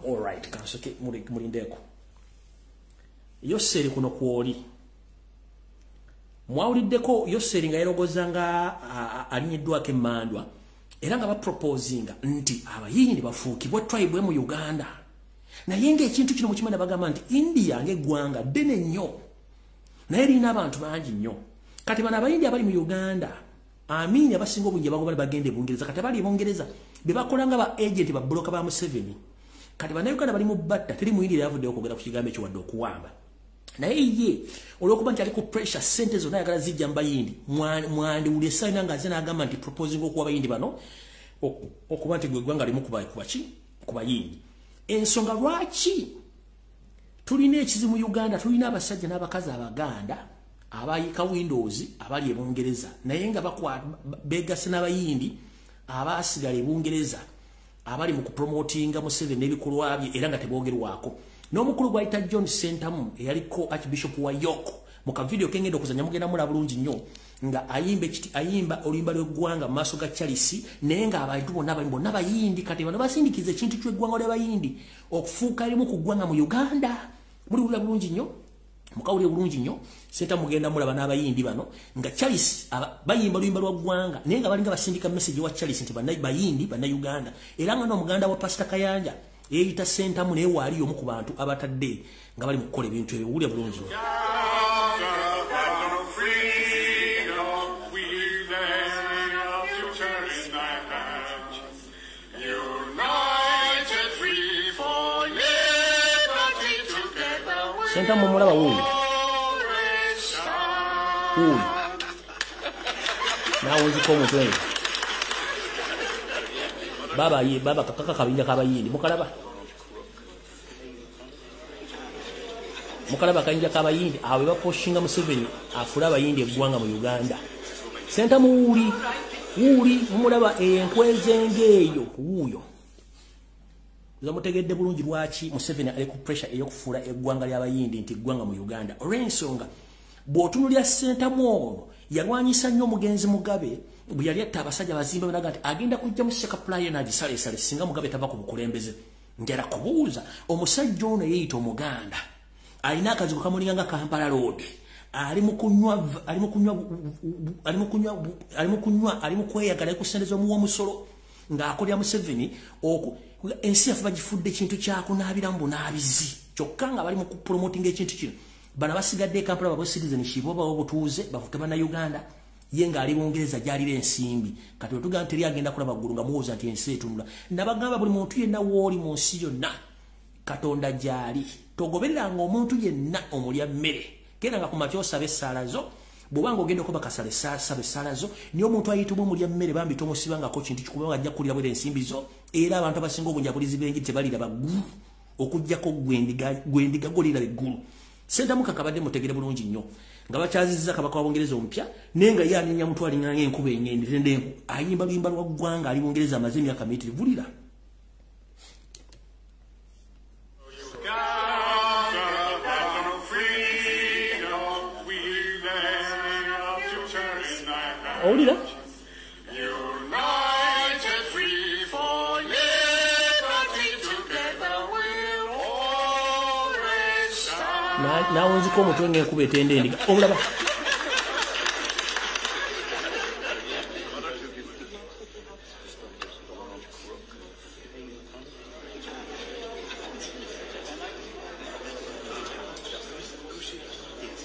all right kansoke mulindeko Yoseri kuno kwoli mwawuliddeko Yoseri nga yerogoza nga alinyiddwako emmandwa era nga baproposinga nti abayindi bafuukibwe tribe mu Uganda naye ng'ekintu kino mukimanya bagamba nti India ng'eggwanga ddene nnyo naye lirina abantu bangi nnyo kati bano abayindi abali mu Uganda amini abasinga obungi bagoba bagende Bungereza kati bali Bungereza be bakola nga ba agent ba bloka ba Museveni kati bano Uganda bali mu batta teri mu India yavudde okugera ku kigambo ekyo wadde okuwamba naye ye olwokuba nti ali ku pressure sente zonna ayagala zijja mbayindi mwandiwulira essayina nga azina agamba nti proposing okuwa abayindi bano okuba nti gwe ggwanga limu ku bayindi ensonga lwaki tulina ekizi mu Uganda tulina abasajja n'abakazi abaganda abayika Windows abali e Bungereza naye nga begase n'abayindi abasigala e Bungereza abali mu kupromotinga Museveni n'ebikolwa bye era nga tebogerwako n'omukulu gwayita John Sentamu eyaliko Archbishop wa York mu kavideo kengenda okuzanya mugenda mula bulungi nnyo nga ayimba oluyimba lw'eggwanga mu maaso ga Charles naye nga abantu bonna bayindi kati bano basindikiza ekintu ky'eggwanga ly'abayindi okufuuka limu ku ggwanga mu Uganda muliwulira bulungi nnyo mukawulire bulungi nnyo Sentamu mugenda mulaba n'abayindi bano nga Charles bayimba oluyimba lwa ggwanga naye nga balinga basindika message wa Charles nti bayindi Uganda era nga n'omuganda wa Pastor Kayanja eyita Sentamu naye waaliyo omu ku bantu abatadde nga bali mu kukola ebintu ebyo wulira bulungi Sentamu mulaba wuuyo nawunziko omutwe baba kakaka kabinja kabayindi mukalaba kayinja kabayindi awe baposhinga Museveni afula abayindi eggwanga mu Uganda Sentamu wuuli mulaba enkwezengeeyo wuuyo zamutegedde bulungi lwaki Museveni ali ku pressure ey'okufuula eggwanga ly'abayindi nti eggwanga mu Uganda olw'ensonga bw'otunulya Sentamu ono yalwanyisa nnyo omugenzi Mugabe bwe yali atta abasajja bazimba benaga nti agenda kujja mu sekapulaye n'agisaleesale singa Mugabe tava ku bukulembeze njala kubuuza omusajja ono yeeyita Omuganda alina akazigo kamulinga nga Kampala Road ali mu kweyagala kusendeza omuwa omusolo ng'akolya Museveni ensi yafe bagifudde ekintu kyakunaabiramu bunaabizi kyokka nga bali mu kupromotinga ekintu kino bana basigadde e Kampala babo citizenship oba obutuuze bavuke bana Uganda ye ng'ali Bungereza gy'alira ensimbi kati wetugamba teri agenda kulaba ggulu nga muwooza nti ensi etunula nabagamba buli muntu yenna wooli mu nsi yonna Katonda gy'ali togobereranga omuntu yenna omulya mmere genda nga ku makya osaba essaala zo bw'obanga ogenda okuba kasala saba essaala zo niyo omuntu ayitibwa omulya mmere bambi tomusibangako kintu kikubanga ajja kukulira bwera ensimbi zo era abantu abasinga obunjabulizi b'enjiri tebalira baggulu okugjako gwendiga golira eggulu Sentamu kakabadde mutegere bulungi nnyo nga bakyazizza kabaka wa Bungereza omupya naye nga ye anenya mutwali ng'anga enkuba engende n'enku ayimba luyimba lwa ggwanga ali Bungereza amaze emyaka miitiri bulira owulira nawunziko omutwe ng'enkuba etenda endiga obulaba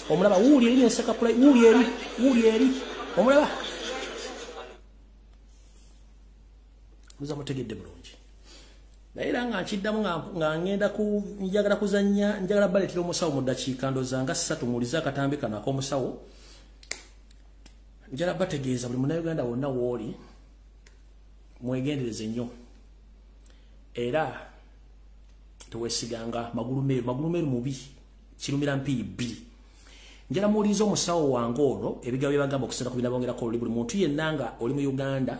omulaba wuuli eri ensekapula wuuli eri omulaba muza mutegedde bulungi naye era nga nkiddamu nga ngenda njagala kuzannya njagala baletera omusawo mu ddakiika ndooza nga 3 muwulize akatambi kano ak'omusawo njala bategeeza buli munnayuganda wonna wooli mwegendereze nnyo era teweesiganga magulu meeru mubi kirumira mpiyi bbiri. Njala muwuliriza omusawo wange ono ebigambo bye bagamba okusera ku binabongerako oluli buli muntu yenna nga oli mu Uganda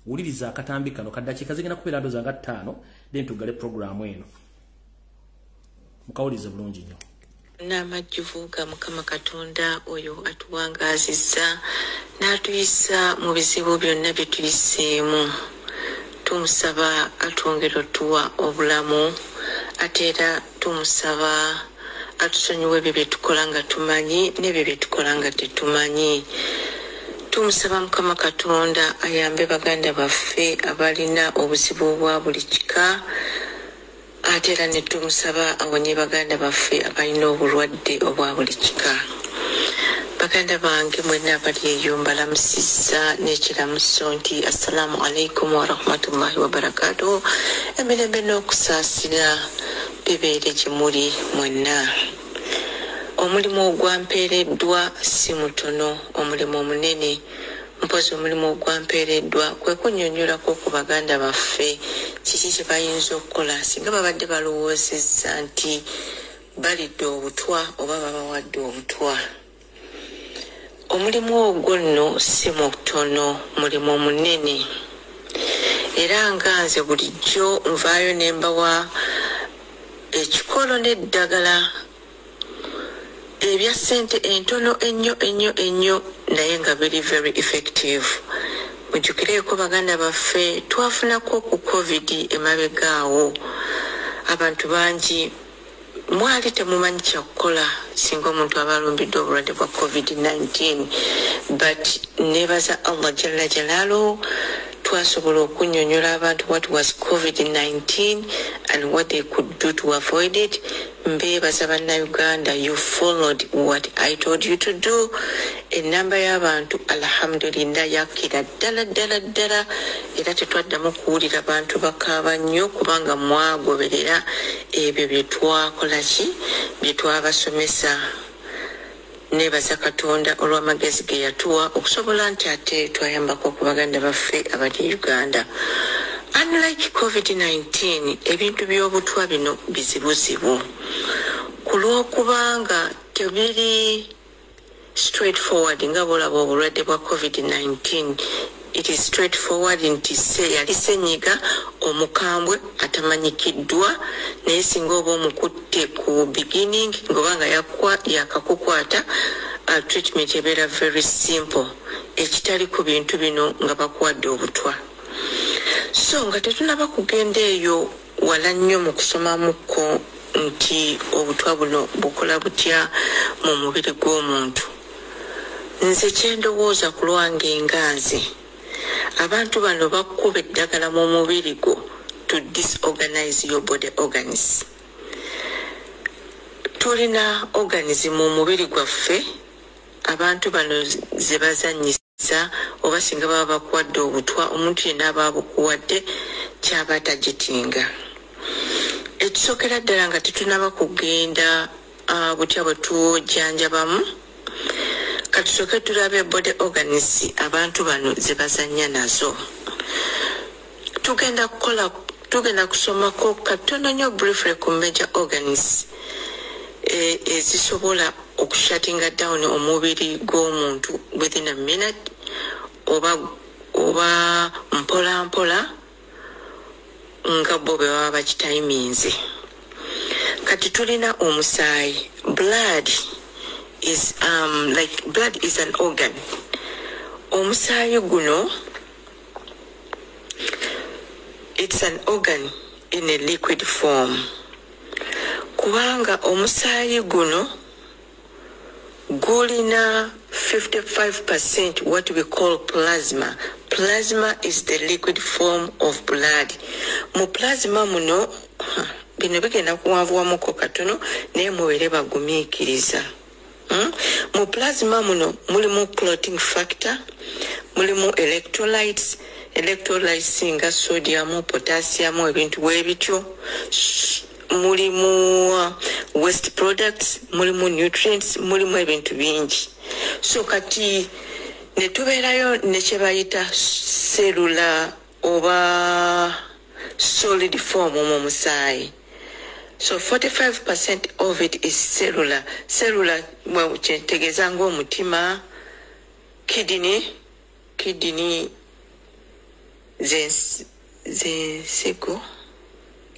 wuliriza akatambi kano kaddakiika zigenda kubeera ndoza nga 5 then tugale programu eno mukawulize bulungi nnyo. N'amajjuvu Mukama Katonda oyo atuwangazizza n'atuyisa mu bizibu byonna bye tuyiseemu. Tumusaba atwongere otuwa obulamu ate era tumusaba atusonyiwe ebyo bye tukola nga tumanyi n'ebyo bye tukola nga tetumanyi. Tumusaba Mukama Katonda ayambe baganda baffe abalina obuzibu obwa buli kika ate era ne tumusaba awonye baganda baffe abalina obulwadde obwa buli kika. Baganda bange mwenna abali eyo mbalamusizza n'ekiramuso nti assalamu alaikum wa rahmatullahi wa barakatuh. Emirembe n'okusaasira bibeere gye muli mwenna. Omulimu ogwampeereddwa si mutono, omulimu omunene. Mpozi omulimu ogwampeereddwa kwe kunnyonnyolako ku baganda baffe kiki kye bayinza okukola singa babadde balowoozezza nti balidde obutwa oba babawadde obutwa. Omulimu ogwo nno si mutono, mulimu munene. Era nga nze bulijjo nvaayo ne mbawa ekikolo n'eddagala ebya ssente entono ennyo naye nga biri very effective. Mujjukireeko baganda baffe twafunako ku COVID emabegaawo. Abantu bangi mwali temumanyi kyakukola singa omuntu aba alumbiddwe obulwadde bwa COVID-19 but nebaza Allah jalla jalaaluhu twasobola okunnyonnyola abantu what was COVID-19 and what they could do to avoid it. Mbeebaza bannayuganda, you followed what I told you to do. Enamba y'abantu alhamdulillah yakira ddala era tetwaddamu kuwulira bantu bakaaba nnyo kubanga mwagoberera ebyo bye twakola bye twabasomesa. Nebaza Katonda olw'amagezi ge yatuwa okusobola nti ate twayambako ku baganda baffe abali Uganda. Unlike COVID-19, ebintu by'obutwa bino bizibuzibu ku lw'okubanga tebiri straightforward nga bw'olaba obulwadde bwa COVID-19. It is straightforward nti yali ssenyiga omukambwe atamanyikiddwa naye singa oba omukutte ku beginning ng'obanga yakakukwata treatment ebeera very simple ekitali ku bintu bino nga bakuwadde obutwa. So nga tetunaba kugenda eyo wala nnyo mu kusomamuko nti obutwa buno bukola butya mu mubiri gw'omuntu. Nze kyendowooza ku lwange enganze abantu bano bakuba eddagala mu mubiri gwo to disorganize your body organs. Tulina organs mu mubiri gwaffe abantu bano ze bazannyisa oba singa baba bakuwadde obutwa omuntu yenna aba abukuwadde kyaba tagitinga. Ekisookera ddala nga tetunaba kugenda butya bwe tujjanjabamu katusooke tulabe body organs abantu bano ze bazannya nazo. Tugenda kusomako katono nnyo briefly ku major organs ezisobola okushatinga down omubiri gw'omuntu within a minute oba mpola nga bo bwe baba bakitayiminze. Kati tulina omusaayi. Blood is an organ. Omusaayi guno, it's an organ in a liquid form. Kubanga omusaayi guno gulina 55% what we call plasma. Plasma is the liquid form of blood. Mu plasma muno bino bigenda kuwanvuwamuko katono naye mubeere bagumiikiriza. Mu plasma muno mulimu clotting factor, mulimu electrolytes nga sodium, potassium, ebintu bwebityo, mulimu waste products, mulimu nutrients, mulimu ebintu bingi. So kati ne tubeerayo ne kye bayita cellular oba solid form mu musaayi. So 45% of it is cellular. Cellular kyentegeeza ng'omutima, kidney zensigo,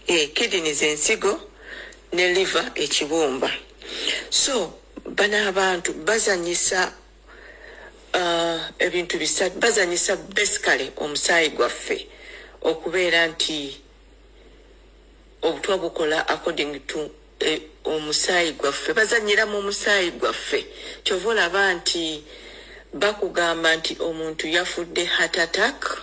kidney zensigo ne liver ekibumba. So bana abantu bazanyisa ebintu bisatu, bazanyisa basically omusaayi gwaffe okubeera nti obutwa bukola according to omusaayi gwaffe, bazanyira mu musaayi gwaffe. Kyova olaba nti bakugamba nti omuntu yafudde heart attack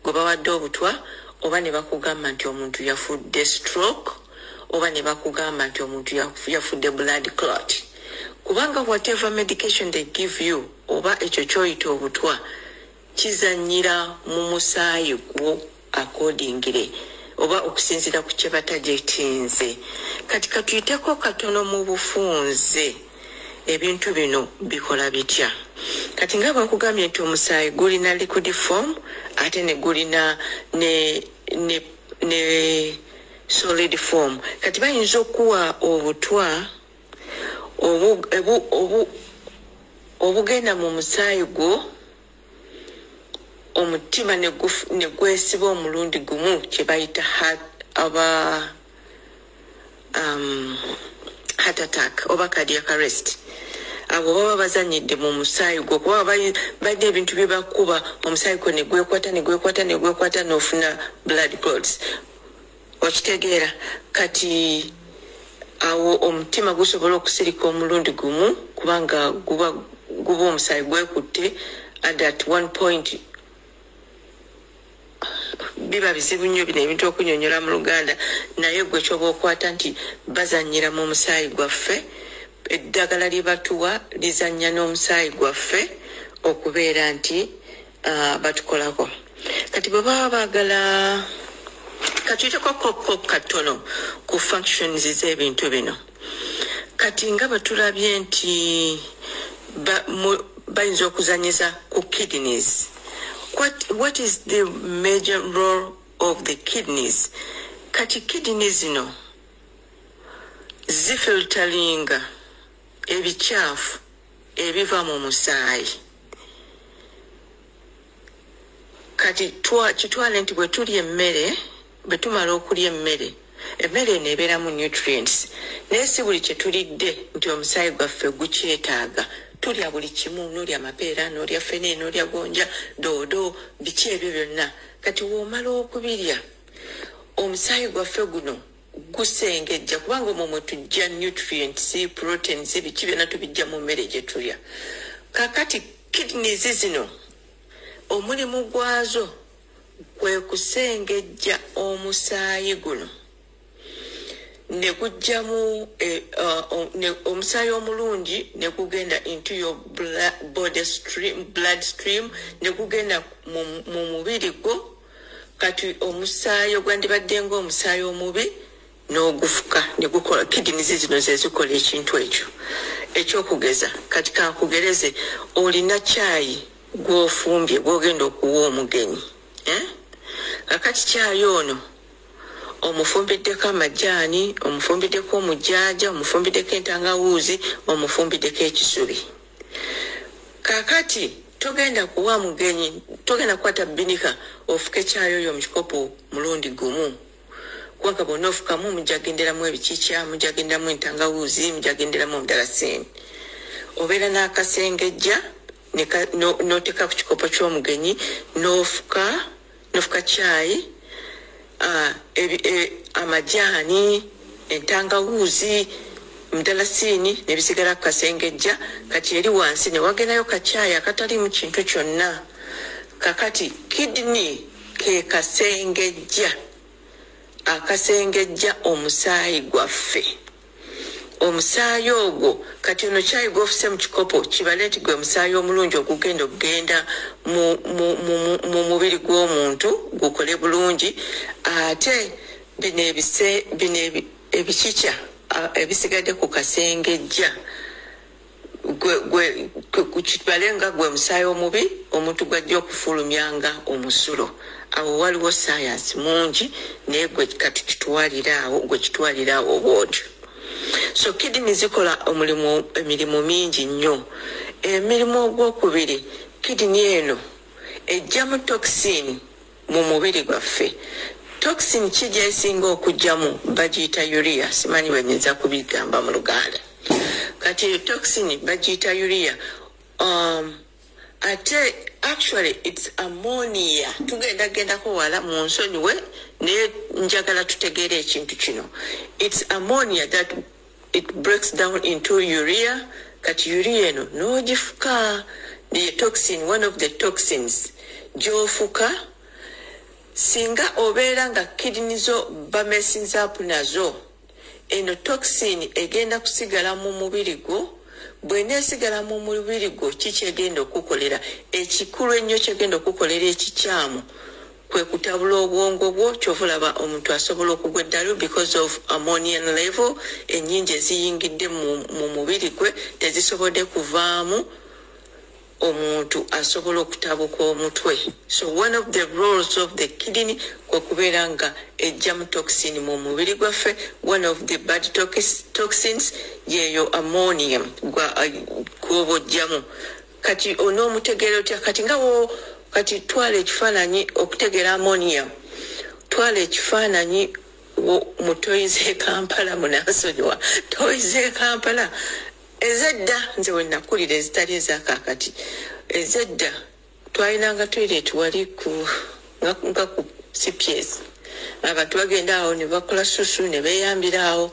gwe bawadde obutwa, oba ne bakugamba nti omuntu yafudde stroke, oba ne bakugamba nti omuntu yafudde blood clot. Kubanga whatever medication they give you oba ekyo kyoyita obutwa kizanyira mu musaayi gwo accordingly oba okusinzira ku kye batajetinze. Kati katuyiteko katono mu bufunze ebintu bino bikola bitya. Kati nga bakugambye nti omusaayi gulina liquid form ate ne gulina ne solid form. Kati bayinza okuwa obutwa obugenda mu musaayi gwo, omutima ne gwesiba omulundi gumu kye bayita heart attack oba cardiac arrest. Abo baba bazanyidde mu musaayi gwo kuba badde ebintu bye bakuba omusaayi gwo ne gwekwata n'ofuna blood clots. Okitegeera? Kati awo omutima gusobola okusirika omulundi gumu kubanga guba omusaayi gwekutte at one point. Biba bizibu nnyo bino ebintu okunyonyola mu Luganda, naye gwe kyoba okwata nti bazanyira mu musaayi gwaffe. Eddagala lye batuwa lizannya n'omusaayi gwaffe okubeera nti batukolako. Kati bwe baba baagala katuyiteko katono ku functions z'ebintu bino. Kati nga batulabye nti bayinza okuzanyiza ku kidneys. What is the major role of the kidneys? Kati kidneys zino zifilteringa ebikyafu ebiva mu musaayi. Kati kitwale nti bwe tulya emmere, bwe tumala okulya emmere neebeeramu nutrients, naye si buli kye tulidde nti omusaayi gwaffe gukyetaaga. Tulya buli kimu, n'olya amapeera, n'olya ffene, n'olya gonja, doodo, biki ebyo byonna. Kati w'omala okubirya omusaayi gwaffe guno gusengejja kubanga omwo mwe tujja nutrients, proteins, biki byonna tubijja mu mmere gye tulya. Kakati kidneys zino omulimu gwazo kwe kusengejja omusaayi guno ne gujjamu omusaayi omulungi ne gugenda into your blood stream ne gugenda mu mubiri gwo. Kati omusaayi ogwandibadde ng'omusaayi omubi n'ogufuka ne gukola. Kidneys zino ze zikola ekintu ekyo ekyokugeza. Kati kankugereze, olina caayi gw'ofumbye gw'ogenda okuwa omugenyi. Kakati caayi ono omufumbiddeko amajaani, omufumbiddeko omujaaja, omufumbiddeko entangawuuzi, omufumbiddeko ekisubi. Kakati togenda kuwa mugenyi, togenda kukwata binika ofuke caayi oyo mu kikopo mulundi gumu. Kubanga bonna ofukamu mujagenderamu ebikikya, mujagenderamu entangawuuzi, mujagenderamu omudalasini. Obeera n'akasengejja n'oteeka ku kikopo ky'omugenyi n'ofuka caayi, amajaani, entangawuuzi, omudalasini nebisigala ku kasengejja. Kati eri wansi ne wagendayo kacaayi akatali mu kintu kyonna. Kakati kidney ke kasengejja akasengejja omusaayi gwaffe. Omusaayi ogwo kati ono caayi gw'ofuse mu kikopo kibale nti gwe musaayi omulungi ogugenda mu mubiri gw'omuntu gukole bulungi. Ate bino ebikikya ebisigadde ku kasengejja kuchitwalenga gwe musaayi omubi omuntu gwajja okufulumyanga omusulo awo waliwo science mungi naye gwe kati kitwaliraawo bwotyo. So kidney zikola emirimu mingi nnyo. Emirimu ogwokubiri kidney eno ejjamu toxin mu mubiri gwaffe. Toxin kijja esinga okujjamu bagiyita urea, simanyi bwenyinza kubigamba mu Luganda. Kati toxin bagiyita urea. Actually it's ammonia. Tugendako wala mu nsonyiwe naye njagala tutegeere ekintu kino. It's ammonia that it breaks down into urea. Kati urea eno n'ogifuka the toxin, one of the toxins gy'ofuka singa obeera nga kidney zo bamesinza up nazo eno toxin egenda kusigala mu mubiri gwo. Bw'eneesigala mu mubiri gwo kiki egenda okukolera? Ekikulu ennyo kyegenda okukolera ekikyamu kwe kutabula obwongo bwo. Kyovulaba omuntu asobola okugwa eddalu because of ammonium level ennyingi eziyingidde mu mubiri gwe tezisobodde kuvaamu omuntu asobola okutabuka omutwe. So one of the roles of the kidney kwe kubeera nga ejjamu toxin mu mubiri gwaffe. One of the bad toxins yeyo ammonium gwoba ojjamu. Kati onoomutegeera otya? Kati ngawo kati twala ekifaananyi okutegeera ammonium. Twala ekifaananyi mu toyi z'e Kampala munansonyiwa. Toyi z'e Kampala ezedda nze we nakulira ezitali ezakaakati. Ezedda twalinanga toilet wali nga ku CPS. Abantu bagenda awo ne bakola susu ne beeyambira awo.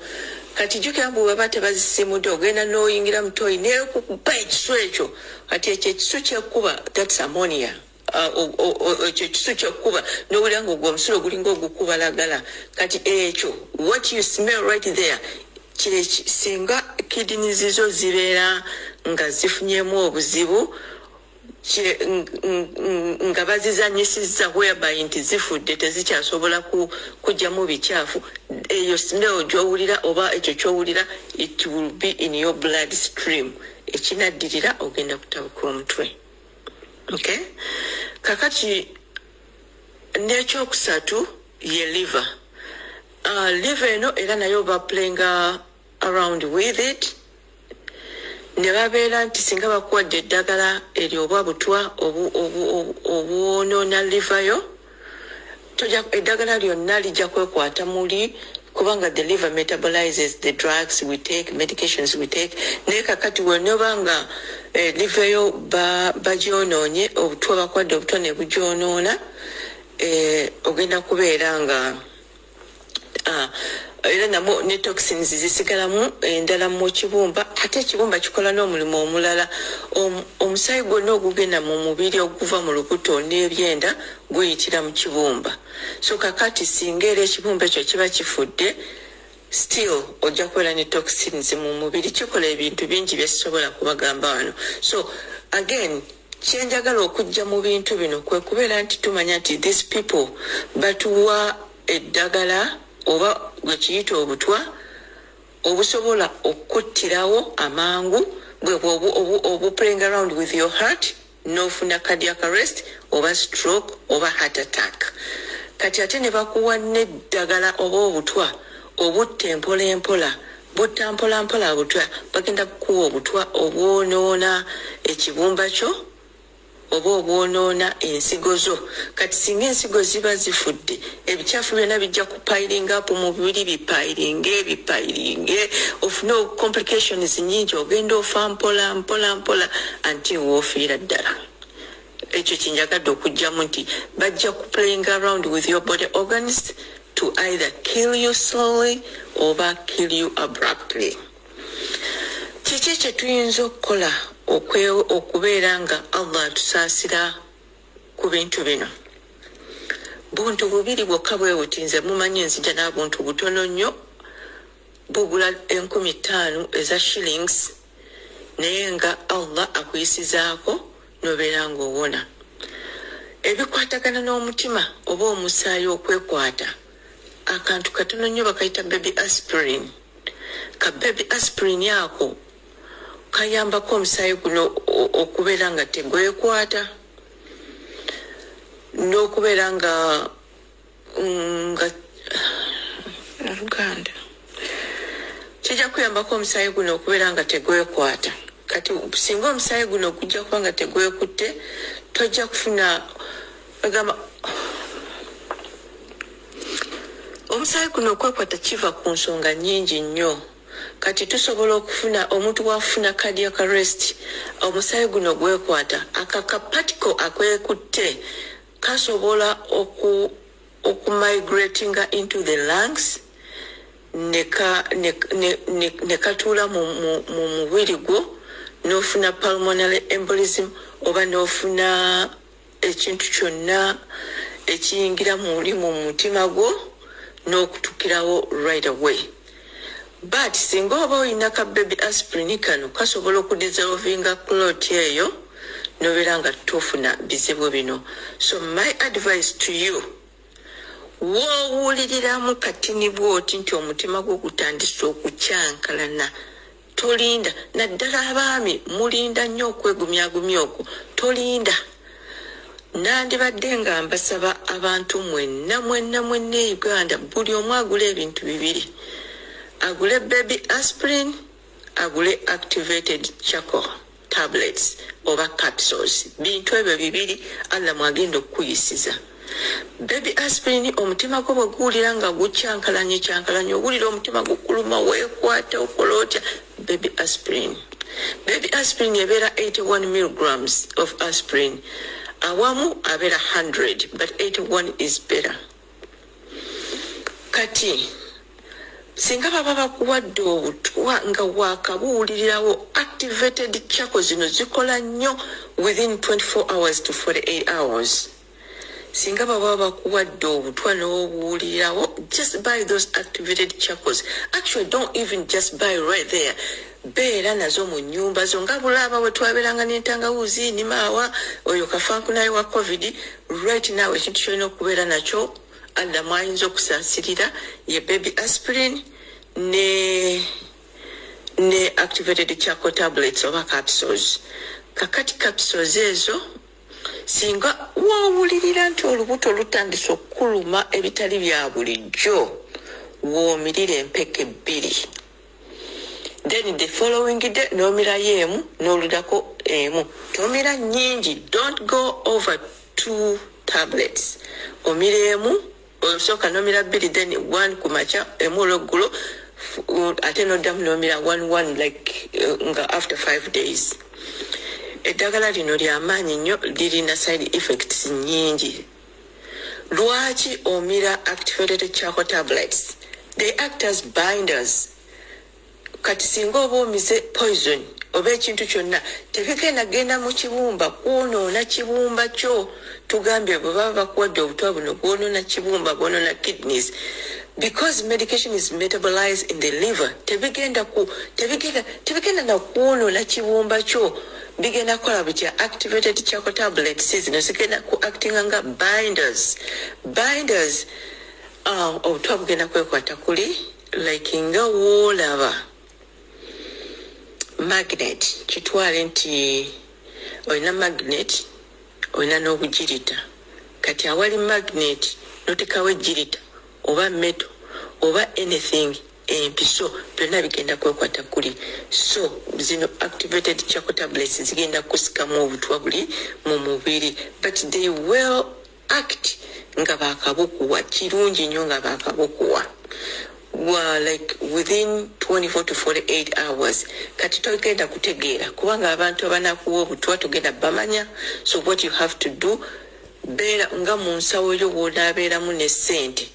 Kati jjukira mbu baba tebazisimudde ogenda n'oyingira mu toyi n'ekukuba ekisu ekyo. Kati ekyo ekisu kyekuba that's ammonia. Ekyo ekisu kyekuba n'owulira ng'ogwo omusulo gulinga ogukubalagala. Kati ekyo what you smell right there singa kidney zizo zibeera nga zifunyemu obuzibu nga bazizanyisizza whereby nti zifudde tezikyasobola kujjamu bikyafu, eyo smell gy'owulira oba ekyo ky'owulira it will be in your blood stream. Ekinaddirira ogenda kutabuka omutwe. Okay? Kakati n'ekyokusatu ye liver. Liver eno era nayo playing around with it. Ne babeera nti singa bakuwadde eddagala eryo oba butwa obwonoona liver yo, eddagala lyonna lijja kwekwata muli kubanga the liver metabolizes the drugs we take, medications we take. Naye kakati wenoba nga liver yo bagyonoonye, obutwa bakuwadde obutwa ne bugyonoona, ogenda kubeera nga era namo ne toxins zisigalamu endala mu kibumba. Ate ekibumba kikola n'omulimu omulala. Omusaayi gwonna ogugenda mu mubiri okuva mu lubuto n'ebyenda guyitira mu kibumba. So kakati singa era ekibumba ekyo kiba kifudde, still ojja kubeera ne toxins mu mubiri. Kikola ebintu bingi bye sisobola kubagamba wano. So again, kyenjagala okujja mu bintu bino kwe kubeera nti tumanya nti these people batuwa eddagala oba gwe kiyita obutwa obusobola okuttirawo amangu bwe playing around with your heart n'ofuna cardiac arrest oba stroke oba heart attack. Kati ate ne bakuwa n'eddagala oba obutwa obutta empola butta mpola obutwa, bagenda kukuwa obutwa obwonoona ekibumba kyo oba obwonoona ensigo zo. Kati singa ensigo ziba zifudde, ebikyafu byonna bijja kupilinga up mu mubiri, bipilinge ofune complications nyingi, ogenda ofa mpola anti woofiira ddala. Ekyo kinjagadde okujjamu nti bajja playing around with your body organs to either kill you slowly oba kill you abruptly. Kiki kye tuyinza okukola okubeera nga Allah tusaasira ku bintu bino? Buntu bubiri bwokka bwe buti, nze mumanyi nzija n'abuntu butono nnyo, bugula 15,000 eza shillings, naye nga Allah akuyisizaako n'obeera ng'owona. Ebikwatagana n'omutima oba omusaayi okwekwata, akantu katono nnyo bakayita baby aspirin. Ka baby aspirin ako kayambako omusaayi guno okubeera nga tegwekwata n'okubeera nga Luganda kijja kuyambako omusaayi guno okubeera nga tegwekwata. Kati singa omusaayi guno kujja kuba nga tegwekutte tojja kufuna agamba omusaayi guno okwekwata kiva ku nsonga nnyingi nnyo. Kati tusobola okufuna omuntu wafuna cardiac arrest omusaayi guno gwekwata akakapatiko akwekutte kasobola okumigratinga into the lungs ne katuula mu mubiri gwo n'ofuna pulmonary embolism oba n'ofuna ekintu kyonna ekiyingira muli mu mutima gwo n'okutukirawo right away. But singa oba oyina ka baby aspirin kano kasobola okudissolvinga clot eyo nobeera nga tofuna bizibu bino. So my advice to you, woowuliriramu katini bwoti nti omutima gwo gutandise okukyankalana tolinda. Naddala abaami mulinda nnyo okwegumyagumya okwo tolinda. Nandibadde nga mbasaba abantu mwenna Uganda buli omu agule ebintu bibiri. Agule baby aspirin, agule activated charcoal tablets oba capsules. Bintu ebyo bibiri alla mwagenda okuyisiza. Baby aspirin omutima gwo bwe guwulira nga gukyankalanye owulira omutima gukuluma weekwata okola otya. Baby aspirin ebeera 81 milligrams of aspirin. Awamu abeera 100 but 81 is better. Kati singa baba bakuwadde obutwa nga wakabuwulirirawo activated charcoal zino zikola nnyo within 24 hours to 48 hours. Singa baba bakuwadde obutwa n'obuwulirirawo, just buy those activated charcoals. Actually, don't even just buy right there. Beera nazo mu nnyumba zo nga bulaba bwe twabeeranga n'entangawuzi nimaawa oyo kafankunaye wa covid. Right now ekintu kyolina okubeera nakyo alla mwayinza okusaasirira ye baby aspirin ne activated charcoal tablets oba capsules. Kakati capsules ezo singa woowulirira nti olubuto lutandise okukuluma ebitali bya bulijjo woomirira empeke ebbiri. Then the following day nomirayo emu n'oludako emu. Tomira nnyingi. Don't go over 2 tablets. Omira emu osooka nomira bbiri then 1 kumakya emu olweggulo ate noddamu nomira 1 like nga after 5 days. Eddagala lino ly'amaanyi nnyo lirina side effects nnyingi. Lwaki omira activated charcoal tablets? They act as binders. Kati singa oba omize poison oba ekintu kyonna tebigenda genda mu kibumba kwonoona kibumba kyo. Tugambye bwe baba bakuwadde obutwa buno bwonoona kibumba bwonoona kidneys. Because medication is metabolized in the liver, tebigenda na kwonoona kibumba kyo. Bigenda kukola butya activated charcoal tablets zino zigenda ku actinga nga binders. Obutwa bugenda kwekwata kuli like nga woolaba magnet. Kitwale nti olina magnet olina n'obugirita. Kati awali magnet notekawo ejjirita oba metal oba anything empiso byonna bigenda kwekwata kuli. So zino activated charcoal tablets zigenda kusikamu obutwa buli mu mubiri but they will act nga bakabukuwa. Kirungi nnyo nga bakabukuwa. Like within 24 to 48 hours. Kati togenda kutegeera kubanga abantu abanakuwa obutwa togenda bamanya. So what you have to do, beera nga mu nsawo yo wonaabeeramu ne ssente.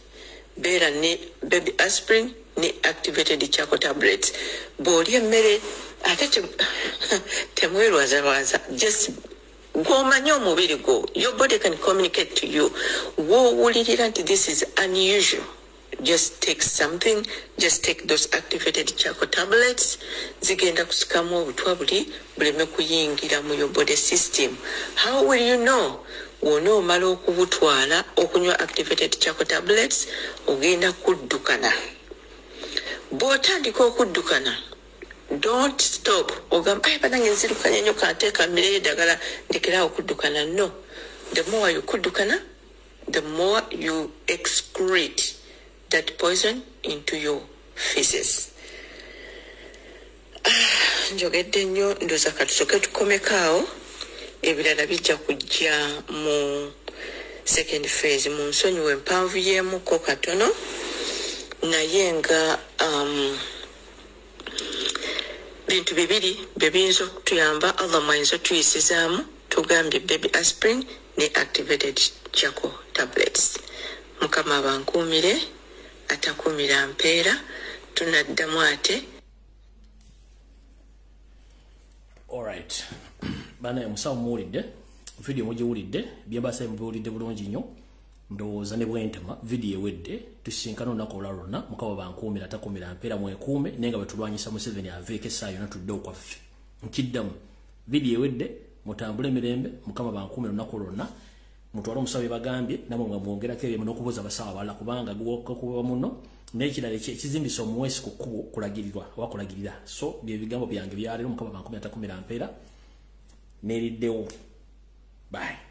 Beera ne baby aspirin ne activated charcoal tablets. Bw'olya emmere ate temwerwazawaza. Just gw'omanya omubiri gwo. Your body can communicate to you. Woowulirira nti this is unusual. Just take something, just take those activated charcoal tablets. Zigenda kusikamu obutwa buleme kuyingira mu your body system. How will you know? Wonoomala okubutwala okunywa activated charcoal tablets ogenda kuddukana. Bw'otandika okuddukana Don't stop. Ogamba banange nzirukanye nnyo kanteeka mmere eddagala ndekerawo okuddukana. No. The more you kuddukana, the more you excrete that poison into your feces. Njogedde nnyo ndoza katusoke tukomekaawo. Ebirala bijja kujja mu second phase mu nsonyiwe empanvu y'emuko katono. Naye nga bintu bibiri bebiyinza okutuyamba Allah mwayinza tuyisizaamu tugambye baby aspirin ne activated charcoal tablets. Mukama bankuumire atakuumira mpeera tunaddamu ate. Alright. Bana musawo muwulidde video mugiwulidde byebasa mubiwulidde bulungi nnyo ndowooza ne bwentema video ewedde tusinkana olunaku olulala lwonna Mukama bankuumira atakuumira mpeera mwekuume naye nga bwetulwanyisa Museveni aveeko essaawa yonna tudde okwaffe nkiddamu video ewedde mutambule mirembe Mukama bankuumira olunaku lwonna mutwale omusawo bagambye namwe mwongerako ebyo n'okubuuza abasawo abalala kubanga gukuba muno n'ekirala ekizimbisa omuweesi ku kkubo kulagirirwa wakulagirira so bye bigambo byange byaleero Mukama bankuumira atakuumira mpeera neeriddewo bye.